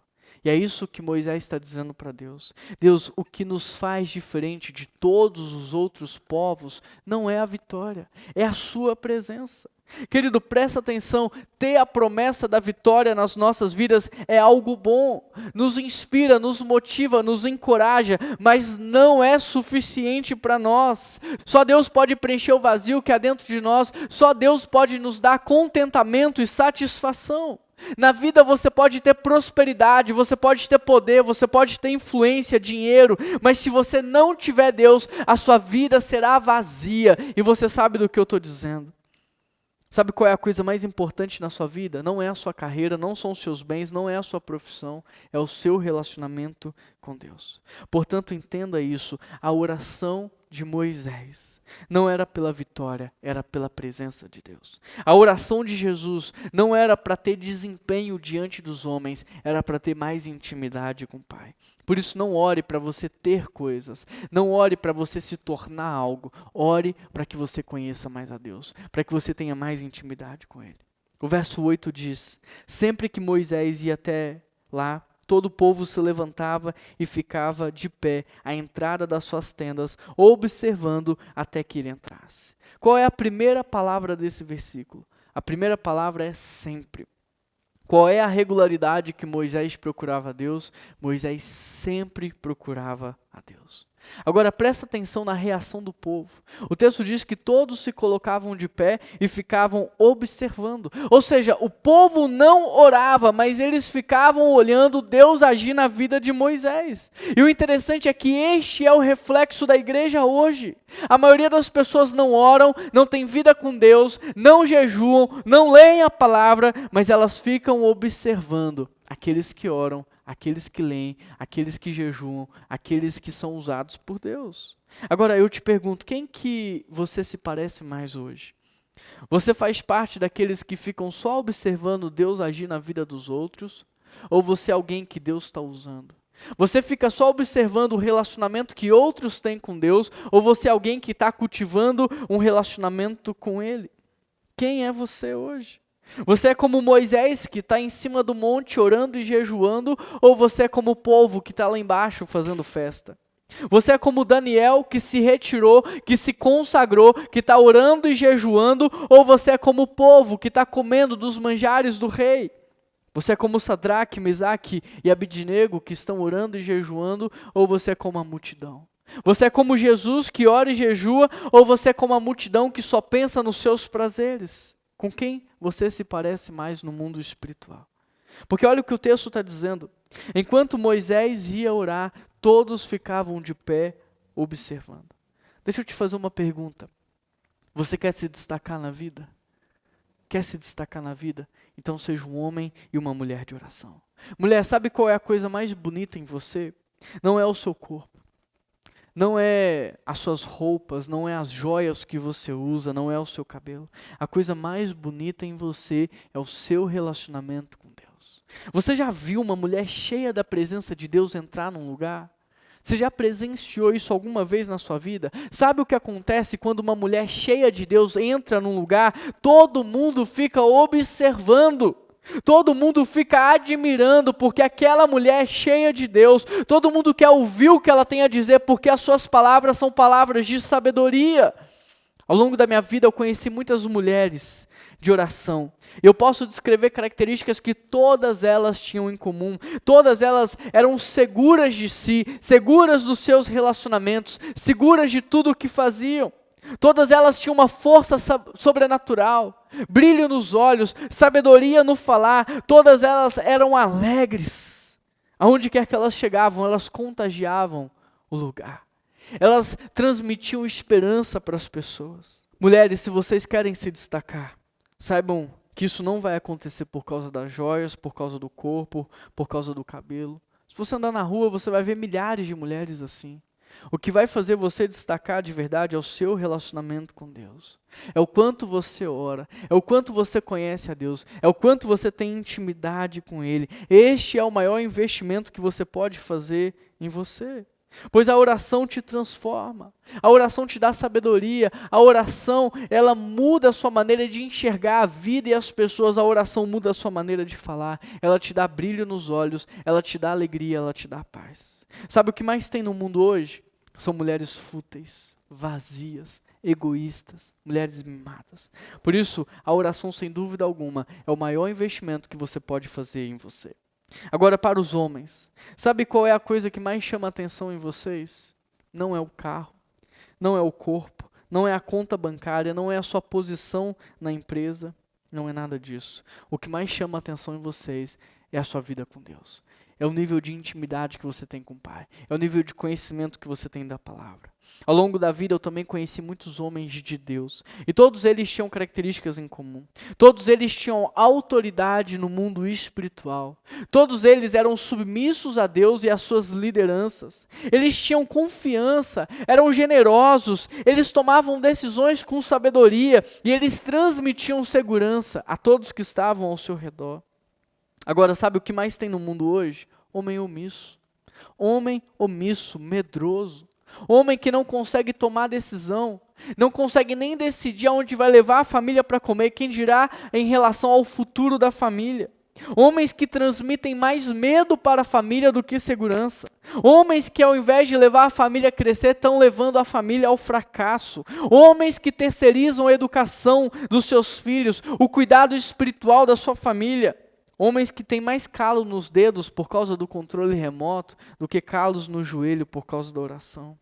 Speaker 1: E é isso que Moisés está dizendo para Deus. Deus, o que nos faz diferente de todos os outros povos não é a vitória, é a sua presença. Querido, presta atenção, ter a promessa da vitória nas nossas vidas é algo bom, nos inspira, nos motiva, nos encoraja, mas não é suficiente para nós. Só Deus pode preencher o vazio que há dentro de nós, só Deus pode nos dar contentamento e satisfação. Na vida você pode ter prosperidade, você pode ter poder, você pode ter influência, dinheiro, mas se você não tiver Deus, a sua vida será vazia. E você sabe do que eu estou dizendo. Sabe qual é a coisa mais importante na sua vida? Não é a sua carreira, não são os seus bens, não é a sua profissão, é o seu relacionamento com Deus. Portanto, entenda isso, a oração de Moisés não era pela vitória, era pela presença de Deus. A oração de Jesus não era para ter desempenho diante dos homens, era para ter mais intimidade com o Pai. Por isso, não ore para você ter coisas, não ore para você se tornar algo, ore para que você conheça mais a Deus, para que você tenha mais intimidade com Ele. O verso 8 diz, sempre que Moisés ia até lá, todo o povo se levantava e ficava de pé à entrada das suas tendas, observando até que ele entrasse. Qual é a primeira palavra desse versículo? A primeira palavra é sempre. Qual é a regularidade que Moisés procurava a Deus? Moisés sempre procurava a Deus. Agora presta atenção na reação do povo. O texto diz que todos se colocavam de pé e ficavam observando. Ou seja, o povo não orava, mas eles ficavam olhando Deus agir na vida de Moisés. E o interessante é que este é o reflexo da igreja hoje. A maioria das pessoas não oram, não tem vida com Deus, não jejuam, não leem a palavra, mas elas ficam observando aqueles que oram, aqueles que leem, aqueles que jejuam, aqueles que são usados por Deus. Agora eu te pergunto, quem que você se parece mais hoje? Você faz parte daqueles que ficam só observando Deus agir na vida dos outros? Ou você é alguém que Deus está usando? Você fica só observando o relacionamento que outros têm com Deus? Ou você é alguém que está cultivando um relacionamento com Ele? Quem é você hoje? Você é como Moisés que está em cima do monte orando e jejuando, ou você é como o povo que está lá embaixo fazendo festa? Você é como Daniel que se retirou, que se consagrou, que está orando e jejuando, ou você é como o povo que está comendo dos manjares do rei? Você é como Sadraque, Mesaque e Abidnego que estão orando e jejuando, ou você é como a multidão? Você é como Jesus que ora e jejua, ou você é como a multidão que só pensa nos seus prazeres? Com quem você se parece mais no mundo espiritual? Porque olha o que o texto está dizendo. Enquanto Moisés ia orar, todos ficavam de pé observando. Deixa eu te fazer uma pergunta. Você quer se destacar na vida? Quer se destacar na vida? Então seja um homem e uma mulher de oração. Mulher, sabe qual é a coisa mais bonita em você? Não é o seu corpo. Não é as suas roupas, não é as joias que você usa, não é o seu cabelo. A coisa mais bonita em você é o seu relacionamento com Deus. Você já viu uma mulher cheia da presença de Deus entrar num lugar? Você já presenciou isso alguma vez na sua vida? Sabe o que acontece quando uma mulher cheia de Deus entra num lugar? Todo mundo fica observando. Todo mundo fica admirando porque aquela mulher é cheia de Deus. Todo mundo quer ouvir o que ela tem a dizer porque as suas palavras são palavras de sabedoria. Ao longo da minha vida eu conheci muitas mulheres de oração. Eu posso descrever características que todas elas tinham em comum. Todas elas eram seguras de si, seguras dos seus relacionamentos, seguras de tudo o que faziam. Todas elas tinham uma força sobrenatural, brilho nos olhos, sabedoria no falar. Todas elas eram alegres. Aonde quer que elas chegavam, elas contagiavam o lugar. Elas transmitiam esperança para as pessoas. Mulheres, se vocês querem se destacar, saibam que isso não vai acontecer por causa das joias, por causa do corpo, por causa do cabelo. Se você andar na rua, você vai ver milhares de mulheres assim. O que vai fazer você destacar de verdade é o seu relacionamento com Deus. É o quanto você ora, é o quanto você conhece a Deus, é o quanto você tem intimidade com Ele. Este é o maior investimento que você pode fazer em você. Pois a oração te transforma, a oração te dá sabedoria, a oração ela muda a sua maneira de enxergar a vida e as pessoas, a oração muda a sua maneira de falar, ela te dá brilho nos olhos, ela te dá alegria, ela te dá paz. Sabe o que mais tem no mundo hoje? São mulheres fúteis, vazias, egoístas, mulheres mimadas. Por isso, a oração sem dúvida alguma é o maior investimento que você pode fazer em você. Agora para os homens, sabe qual é a coisa que mais chama a atenção em vocês? Não é o carro, não é o corpo, não é a conta bancária, não é a sua posição na empresa. Não é nada disso. O que mais chama a atenção em vocês é a sua vida com Deus. É o nível de intimidade que você tem com o Pai. É o nível de conhecimento que você tem da palavra. Ao longo da vida eu também conheci muitos homens de Deus. E todos eles tinham características em comum. Todos eles tinham autoridade no mundo espiritual. Todos eles eram submissos a Deus e às suas lideranças. Eles tinham confiança, eram generosos, eles tomavam decisões com sabedoria e eles transmitiam segurança a todos que estavam ao seu redor. Agora, sabe o que mais tem no mundo hoje? Homem omisso. Homem omisso, medroso. Homem que não consegue tomar decisão. Não consegue nem decidir aonde vai levar a família para comer. Quem dirá em relação ao futuro da família. Homens que transmitem mais medo para a família do que segurança. Homens que ao invés de levar a família a crescer, estão levando a família ao fracasso. Homens que terceirizam a educação dos seus filhos, o cuidado espiritual da sua família. Homens que têm mais calo nos dedos por causa do controle remoto do que calos no joelho por causa da oração.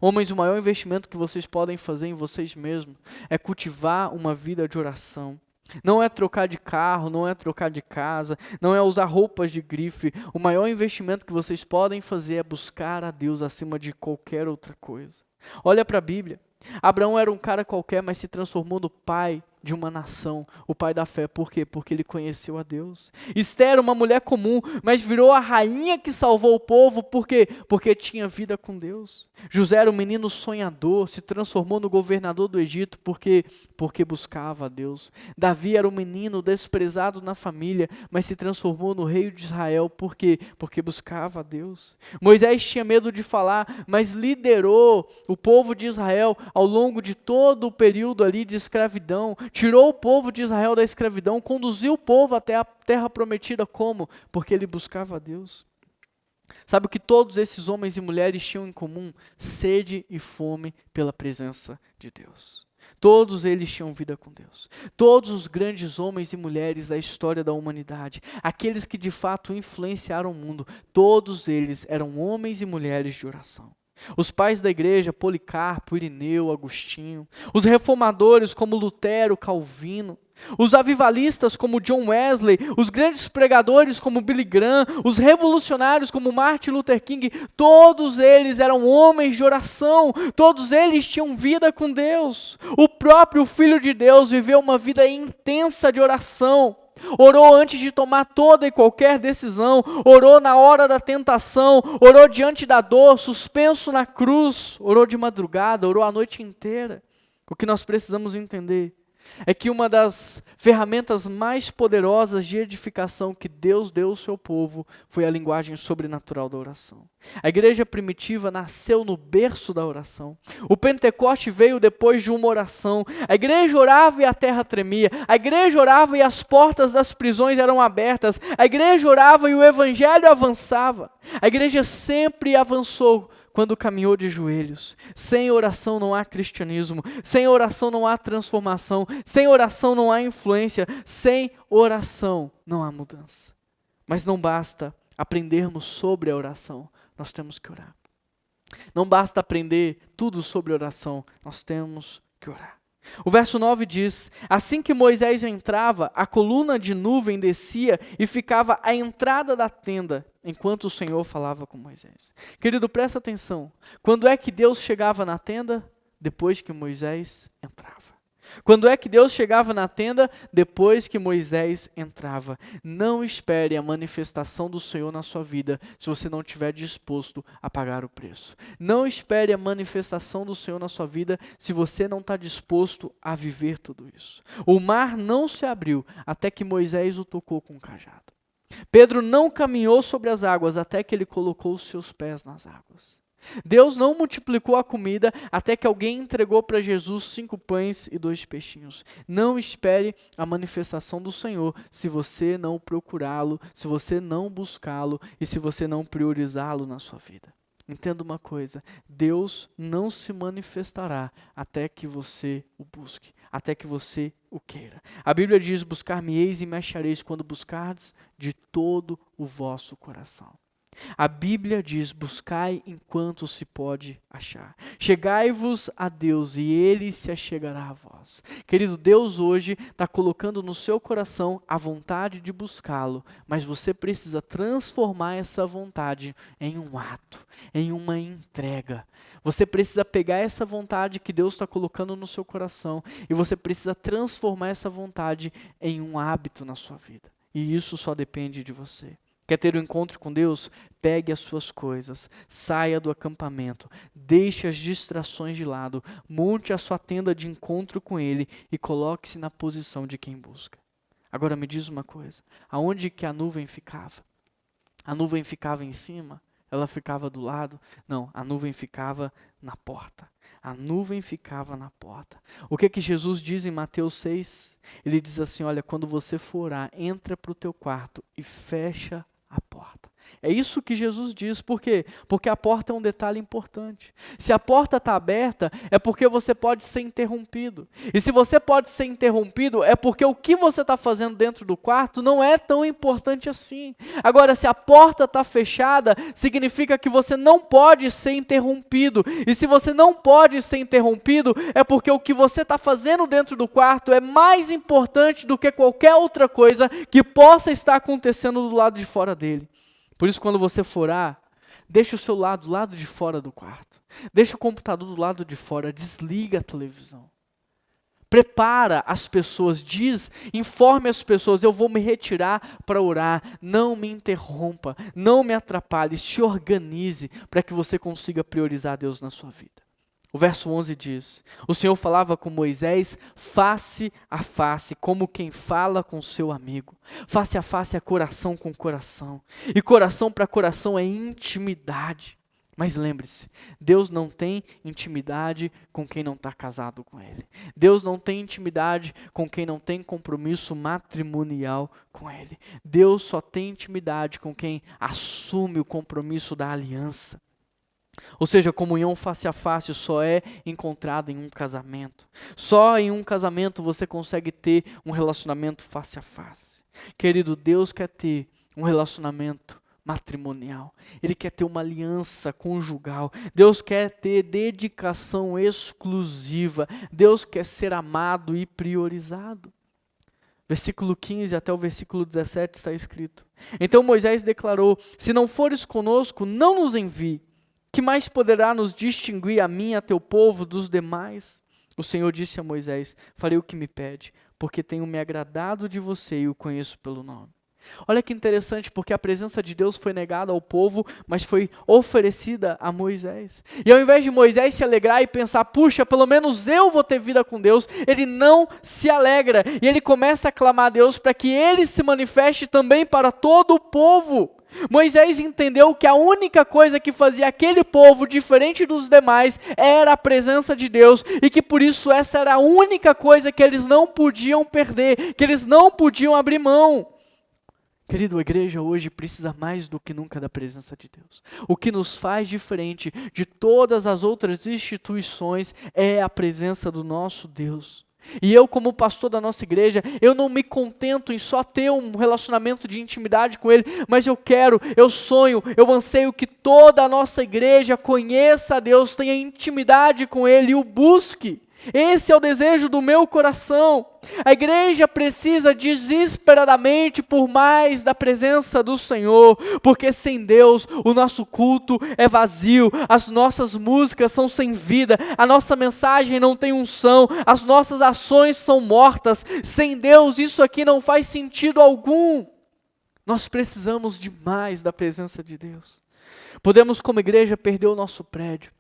Speaker 1: Homens, o maior investimento que vocês podem fazer em vocês mesmos é cultivar uma vida de oração. Não é trocar de carro, não é trocar de casa, não é usar roupas de grife. O maior investimento que vocês podem fazer é buscar a Deus acima de qualquer outra coisa. Olha para a Bíblia. Abraão era um cara qualquer, mas se transformou no pai de uma nação, o pai da fé. Por quê? Porque ele conheceu a Deus. Esther, uma mulher comum, mas virou a rainha que salvou o povo. Por quê? Porque tinha vida com Deus. José era um menino sonhador, se transformou no governador do Egito. Porque buscava a Deus. Davi era um menino desprezado na família, mas se transformou no rei de Israel. Por quê? Porque buscava a Deus. Moisés tinha medo de falar, mas liderou o povo de Israel ao longo de todo o período ali de escravidão. Tirou o povo de Israel da escravidão, conduziu o povo até a terra prometida. Como? Porque ele buscava a Deus. Sabe o que todos esses homens e mulheres tinham em comum? Sede e fome pela presença de Deus. Todos eles tinham vida com Deus. Todos os grandes homens e mulheres da história da humanidade, aqueles que de fato influenciaram o mundo, todos eles eram homens e mulheres de oração. Os pais da igreja, Policarpo, Irineu, Agostinho, os reformadores como Lutero, Calvino, os avivalistas como John Wesley, os grandes pregadores como Billy Graham, os revolucionários como Martin Luther King, todos eles eram homens de oração, todos eles tinham vida com Deus. O próprio Filho de Deus viveu uma vida intensa de oração. Orou antes de tomar toda e qualquer decisão, orou na hora da tentação, orou diante da dor, suspenso na cruz, orou de madrugada, orou a noite inteira. O que nós precisamos entender é que uma das ferramentas mais poderosas de edificação que Deus deu ao seu povo foi a linguagem sobrenatural da oração. A igreja primitiva nasceu no berço da oração. O Pentecoste veio depois de uma oração. A igreja orava e a terra tremia. A igreja orava e as portas das prisões eram abertas. A igreja orava e o evangelho avançava. A igreja sempre avançou quando caminhou de joelhos. Sem oração não há cristianismo, sem oração não há transformação, sem oração não há influência, sem oração não há mudança. Mas não basta aprendermos sobre a oração, nós temos que orar. Não basta aprender tudo sobre oração, nós temos que orar. O verso 9 diz: assim que Moisés entrava, a coluna de nuvem descia e ficava à entrada da tenda, enquanto o Senhor falava com Moisés. Querido, presta atenção. Quando é que Deus chegava na tenda? Depois que Moisés entrava. Quando é que Deus chegava na tenda? Depois que Moisés entrava. Não espere a manifestação do Senhor na sua vida se você não estiver disposto a pagar o preço. Não espere a manifestação do Senhor na sua vida se você não está disposto a viver tudo isso. O mar não se abriu até que Moisés o tocou com o cajado. Pedro não caminhou sobre as águas até que ele colocou os seus pés nas águas. Deus não multiplicou a comida até que alguém entregou para Jesus 5 pães e 2 peixinhos. Não espere a manifestação do Senhor se você não procurá-lo, se você não buscá-lo e se você não priorizá-lo na sua vida. Entenda uma coisa, Deus não se manifestará até que você o busque, até que você o queira. A Bíblia diz: buscar-me-eis e me achareis quando buscardes de todo o vosso coração. A Bíblia diz: buscai enquanto se pode achar. Chegai-vos a Deus e Ele se achegará a vós. Querido, Deus hoje está colocando no seu coração a vontade de buscá-lo, mas você precisa transformar essa vontade em um ato, em uma entrega. Você precisa pegar essa vontade que Deus está colocando no seu coração e você precisa transformar essa vontade em um hábito na sua vida. E isso só depende de você. Quer ter um encontro com Deus? Pegue as suas coisas, saia do acampamento, deixe as distrações de lado, monte a sua tenda de encontro com Ele e coloque-se na posição de quem busca. Agora me diz uma coisa, aonde que a nuvem ficava? A nuvem ficava em cima? Ela ficava do lado? Não, a nuvem ficava na porta. A nuvem ficava na porta. O que Jesus diz em Mateus 6? Ele diz assim, olha, quando você for orar, entra para o teu quarto e fecha a porta. É isso que Jesus diz. Por quê? Porque a porta é um detalhe importante. Se a porta está aberta, é porque você pode ser interrompido. E se você pode ser interrompido, é porque o que você está fazendo dentro do quarto não é tão importante assim. Agora, se a porta está fechada, significa que você não pode ser interrompido. E se você não pode ser interrompido, é porque o que você está fazendo dentro do quarto é mais importante do que qualquer outra coisa que possa estar acontecendo do lado de fora dele. Por isso, quando você for orar, deixa o celular do lado de fora do quarto. Deixa o computador do lado de fora, desliga a televisão. Prepara as pessoas, informe as pessoas, eu vou me retirar para orar, não me interrompa, não me atrapalhe, se organize para que você consiga priorizar Deus na sua vida. O verso 11 diz, o Senhor falava com Moisés face a face, como quem fala com seu amigo. Face a face é coração com coração. E coração para coração é intimidade. Mas lembre-se, Deus não tem intimidade com quem não está casado com Ele. Deus não tem intimidade com quem não tem compromisso matrimonial com Ele. Deus só tem intimidade com quem assume o compromisso da aliança. Ou seja, a comunhão face a face só é encontrada em um casamento. Só em um casamento você consegue ter um relacionamento face a face. Querido, Deus quer ter um relacionamento matrimonial. Ele quer ter uma aliança conjugal. Deus quer ter dedicação exclusiva. Deus quer ser amado e priorizado. Versículo 15 até o versículo 17 está escrito. Então Moisés declarou, se não fores conosco, não nos envie. Que mais poderá nos distinguir a mim e a teu povo dos demais? O Senhor disse a Moisés, farei o que me pede, porque tenho me agradado de você e o conheço pelo nome. Olha que interessante, porque a presença de Deus foi negada ao povo, mas foi oferecida a Moisés. E ao invés de Moisés se alegrar e pensar, puxa, pelo menos eu vou ter vida com Deus, ele não se alegra. E ele começa a clamar a Deus para que ele se manifeste também para todo o povo. Moisés entendeu que a única coisa que fazia aquele povo diferente dos demais era a presença de Deus e que por isso essa era a única coisa que eles não podiam perder, que eles não podiam abrir mão. Querido, a igreja hoje precisa mais do que nunca da presença de Deus. O que nos faz diferente de todas as outras instituições é a presença do nosso Deus. E eu, como pastor da nossa igreja, eu não me contento em só ter um relacionamento de intimidade com Ele, mas eu sonho, eu anseio que toda a nossa igreja conheça a Deus, tenha intimidade com Ele e o busque. Esse é o desejo do meu coração. A igreja precisa desesperadamente por mais da presença do Senhor, porque sem Deus o nosso culto é vazio, as nossas músicas são sem vida, a nossa mensagem não tem unção, as nossas ações são mortas. Sem Deus isso aqui não faz sentido algum. Nós precisamos demais da presença de Deus. Podemos como igreja perder o nosso prédio,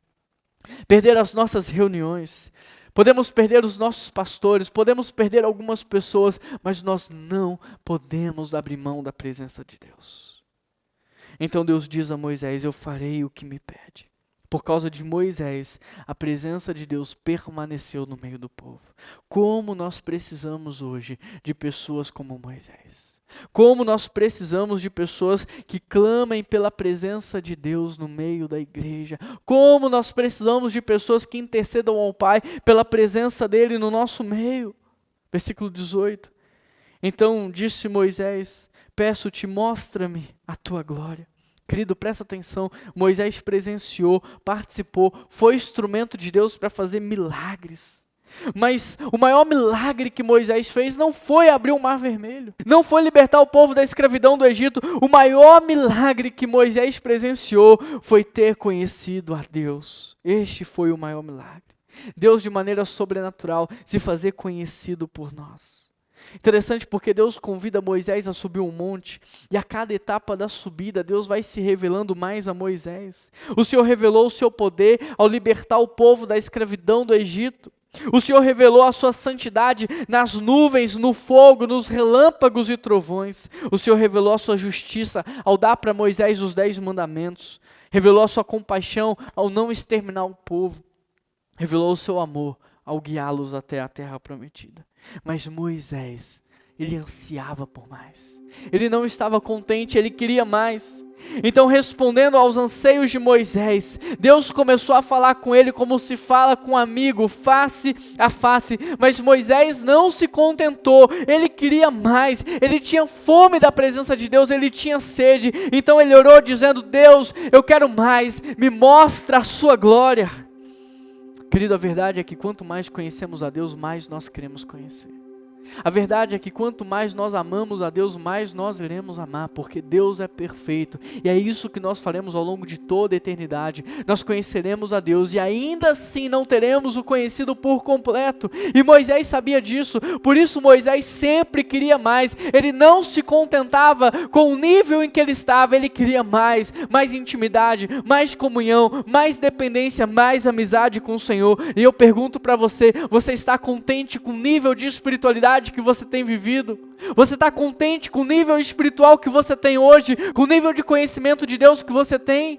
Speaker 1: perder as nossas reuniões, podemos perder os nossos pastores, podemos perder algumas pessoas, mas nós não podemos abrir mão da presença de Deus. Então Deus diz a Moisés, eu farei o que me pede. Por causa de Moisés, a presença de Deus permaneceu no meio do povo. Como nós precisamos hoje de pessoas como Moisés. Como nós precisamos de pessoas que clamem pela presença de Deus no meio da igreja. Como nós precisamos de pessoas que intercedam ao Pai pela presença dEle no nosso meio. Versículo 18. Então disse Moisés, peço-te, mostra-me a tua glória. Querido, presta atenção, Moisés presenciou, participou, foi instrumento de Deus para fazer milagres. Mas o maior milagre que Moisés fez não foi abrir o Mar Vermelho, não foi libertar o povo da escravidão do Egito. O maior milagre que Moisés presenciou foi ter conhecido a Deus. Este foi o maior milagre. Deus, de maneira sobrenatural, se fazer conhecido por nós. Interessante porque Deus convida Moisés a subir um monte, e a cada etapa da subida, Deus vai se revelando mais a Moisés. O Senhor revelou o seu poder ao libertar o povo da escravidão do Egito. O Senhor revelou a sua santidade nas nuvens, no fogo, nos relâmpagos e trovões. O Senhor revelou a sua justiça ao dar para Moisés os 10 mandamentos. Revelou a sua compaixão ao não exterminar o povo. Revelou o seu amor ao guiá-los até a terra prometida. Mas Moisés, ele ansiava por mais. Ele não estava contente, ele queria mais. Então, respondendo aos anseios de Moisés, Deus começou a falar com ele como se fala com um amigo, face a face. Mas Moisés não se contentou, ele queria mais, ele tinha fome da presença de Deus, ele tinha sede. Então ele orou dizendo: Deus, eu quero mais, me mostra a sua glória. Querido, a verdade é que quanto mais conhecemos a Deus, mais nós queremos conhecer. A verdade é que quanto mais nós amamos a Deus, mais nós iremos amar, porque Deus é perfeito, e é isso que nós faremos ao longo de toda a eternidade. Nós conheceremos a Deus, e ainda assim não teremos o conhecido por completo, e Moisés sabia disso. Por isso Moisés sempre queria mais, ele não se contentava com o nível em que ele estava, ele queria mais intimidade, mais comunhão, mais dependência, mais amizade com o Senhor. E eu pergunto para você, você está contente com o nível de espiritualidade que você tem vivido? Você está contente com o nível espiritual que você tem hoje? Com o nível de conhecimento de Deus que você tem?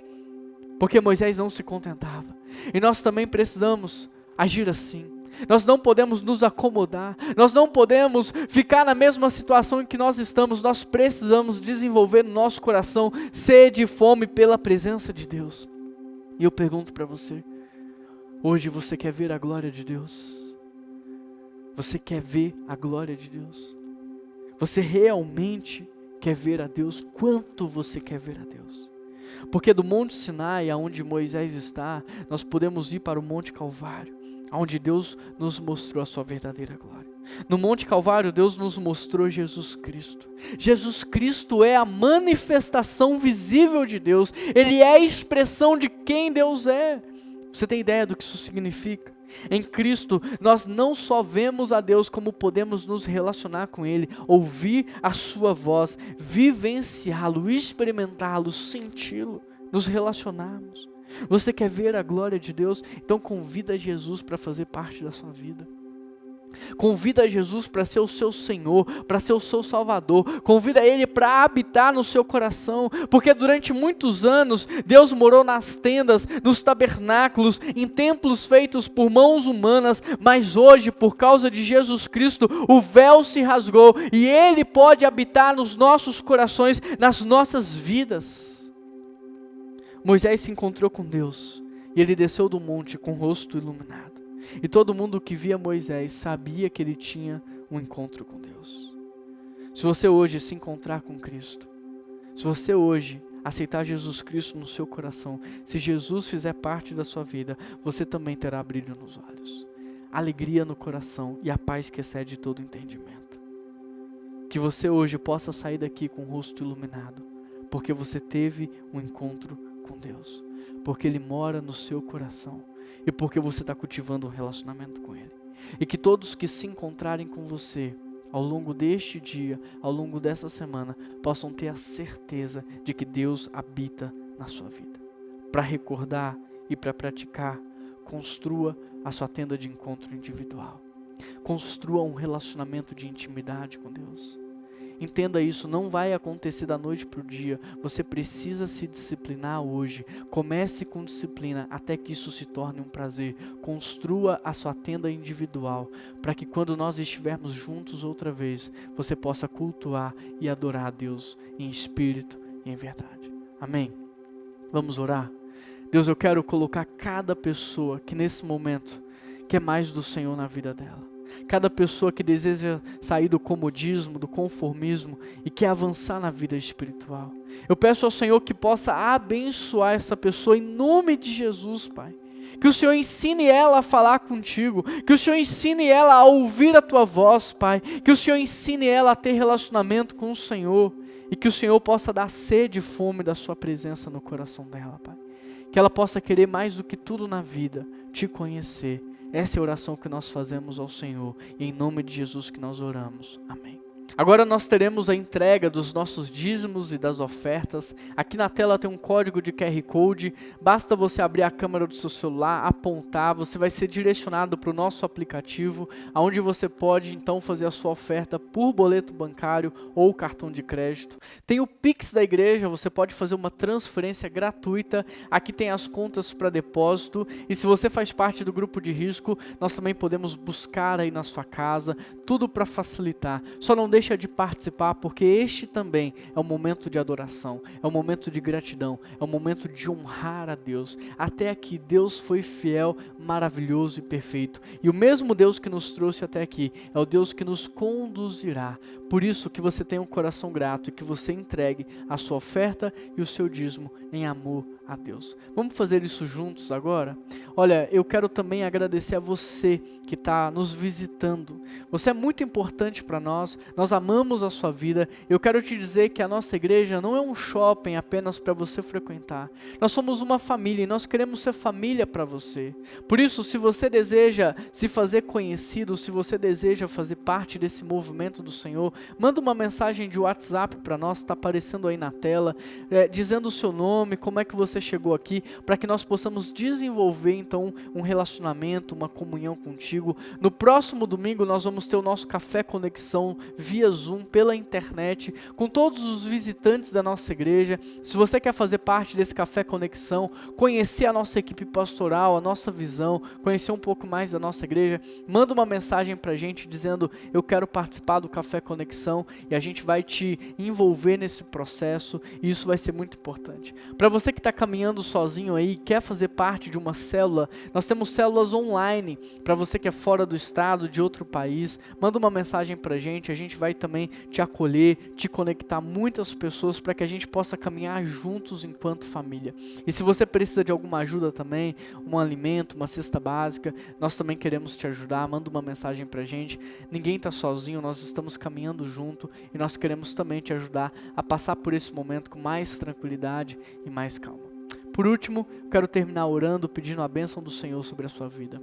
Speaker 1: Porque Moisés não se contentava. E nós também precisamos agir assim. Nós não podemos nos acomodar. Nós não podemos ficar na mesma situação em que nós estamos. Nós precisamos desenvolver no nosso coração sede e fome pela presença de Deus. E eu pergunto para você, hoje você quer ver a glória de Deus? Você quer ver a glória de Deus? Você realmente quer ver a Deus? Quanto você quer ver a Deus? Porque do Monte Sinai, aonde Moisés está, nós podemos ir para o Monte Calvário, onde Deus nos mostrou a sua verdadeira glória. No Monte Calvário, Deus nos mostrou Jesus Cristo. Jesus Cristo é a manifestação visível de Deus. Ele é a expressão de quem Deus é. Você tem ideia do que isso significa? Em Cristo, nós não só vemos a Deus, como podemos nos relacionar com Ele, ouvir a sua voz, vivenciá-lo, experimentá-lo, senti-lo, nos relacionarmos. Você quer ver a glória de Deus? Então convida Jesus para fazer parte da sua vida. Convida Jesus para ser o seu Senhor, para ser o seu Salvador. Convida Ele para habitar no seu coração, porque durante muitos anos Deus morou nas tendas, nos tabernáculos, em templos feitos por mãos humanas, mas hoje, por causa de Jesus Cristo, o véu se rasgou e Ele pode habitar nos nossos corações, nas nossas vidas. Moisés se encontrou com Deus e ele desceu do monte com o rosto iluminado. E todo mundo que via Moisés sabia que ele tinha um encontro com Deus. Se você hoje se encontrar com Cristo, se você hoje aceitar Jesus Cristo no seu coração, se Jesus fizer parte da sua vida, você também terá brilho nos olhos, alegria no coração e a paz que excede todo entendimento. Que você hoje possa sair daqui com o rosto iluminado, porque você teve um encontro com Deus, porque Ele mora no seu coração. E porque você está cultivando um relacionamento com Ele. E que todos que se encontrarem com você ao longo deste dia, ao longo dessa semana, possam ter a certeza de que Deus habita na sua vida. Para recordar e para praticar, construa a sua tenda de encontro individual. Construa um relacionamento de intimidade com Deus. Entenda isso, não vai acontecer da noite para o dia. Você precisa se disciplinar hoje. Comece com disciplina até que isso se torne um prazer. Construa a sua tenda individual, para que quando nós estivermos juntos outra vez, você possa cultuar e adorar a Deus em espírito e em verdade. Amém? Vamos orar? Deus, eu quero colocar cada pessoa que nesse momento quer mais do Senhor na vida dela. cada pessoa que deseja sair do comodismo, do conformismo e quer avançar na vida espiritual. Eu peço ao Senhor que possa abençoar essa pessoa em nome de Jesus, Pai. Que o Senhor ensine ela a falar contigo, que o Senhor ensine ela a ouvir a tua voz, Pai, que o Senhor ensine ela a ter relacionamento com o Senhor e que o Senhor possa dar sede e fome da sua presença no coração dela, Pai. Que ela possa querer mais do que tudo na vida, te conhecer. Essa é a oração que nós fazemos ao Senhor e em nome de Jesus que nós oramos. Amém. Agora nós teremos a entrega dos nossos dízimos e das ofertas. Aqui na tela tem um código de QR Code, basta você abrir a câmera do seu celular, apontar, você vai ser direcionado para o nosso aplicativo, onde você pode então fazer a sua oferta por boleto bancário ou cartão de crédito. Tem o Pix da igreja, você pode fazer uma transferência gratuita, aqui tem as contas para depósito, e se você faz parte do grupo de risco, nós também podemos buscar aí na sua casa, tudo para facilitar. Só não deixa de participar, porque este também é um momento de adoração, é um momento de gratidão, é um momento de honrar a Deus. Até aqui Deus foi fiel, maravilhoso e perfeito, e o mesmo Deus que nos trouxe até aqui é o Deus que nos conduzirá. Por isso que você tenha um coração grato e que você entregue a sua oferta e o seu dízimo em amor a Deus. Vamos fazer isso juntos agora? Olha, eu quero também agradecer a você que está nos visitando. Você é muito importante para nós amamos a sua vida. Eu quero te dizer que a nossa igreja não é um shopping apenas para você frequentar. Nós somos uma família e nós queremos ser família para você. Por isso, se você deseja se fazer conhecido, se você deseja fazer parte desse movimento do Senhor, manda uma mensagem de WhatsApp para nós, está aparecendo aí na tela, dizendo o seu nome, como é que você chegou aqui, para que nós possamos desenvolver então um relacionamento, uma comunhão contigo. No próximo domingo nós vamos ter o nosso Café Conexão via Zoom, pela internet, com todos os visitantes da nossa igreja. Se você quer fazer parte desse Café Conexão, conhecer a nossa equipe pastoral, a nossa visão, conhecer um pouco mais da nossa igreja, manda uma mensagem pra gente dizendo: eu quero participar do Café Conexão, e a gente vai te envolver nesse processo, e isso vai ser muito importante. Para você que está caminhando sozinho aí, quer fazer parte de uma célula, nós temos células online, para você que é fora do estado, de outro país, manda uma mensagem pra gente, a gente vai também te acolher, te conectar muitas pessoas para que a gente possa caminhar juntos enquanto família. E se você precisa de alguma ajuda também, um alimento, uma cesta básica, nós também queremos te ajudar, manda uma mensagem pra gente. Ninguém está sozinho, nós estamos caminhando junto e nós queremos também te ajudar a passar por esse momento com mais tranquilidade e mais calma. Por último, quero terminar orando, pedindo a bênção do Senhor sobre a sua vida.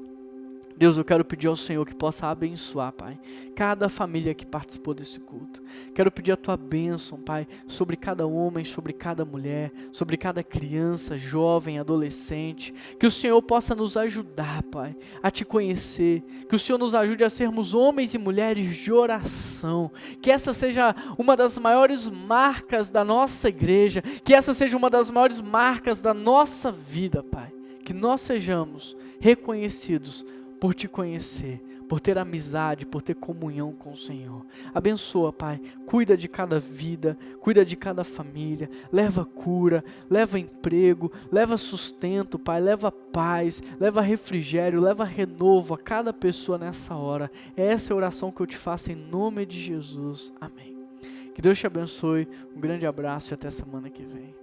Speaker 1: Deus, eu quero pedir ao Senhor que possa abençoar, Pai, cada família que participou desse culto. Quero pedir a Tua bênção, Pai, sobre cada homem, sobre cada mulher, sobre cada criança, jovem, adolescente. Que o Senhor possa nos ajudar, Pai, a Te conhecer. Que o Senhor nos ajude a sermos homens e mulheres de oração. Que essa seja uma das maiores marcas da nossa igreja. Que essa seja uma das maiores marcas da nossa vida, Pai. Que nós sejamos reconhecidos por Te conhecer, por ter amizade, por ter comunhão com o Senhor. Abençoa, Pai, cuida de cada vida, cuida de cada família, leva cura, leva emprego, leva sustento, Pai, leva paz, leva refrigério, leva renovo a cada pessoa nessa hora. Essa é a oração que eu te faço em nome de Jesus. Amém. Que Deus te abençoe, um grande abraço e até semana que vem.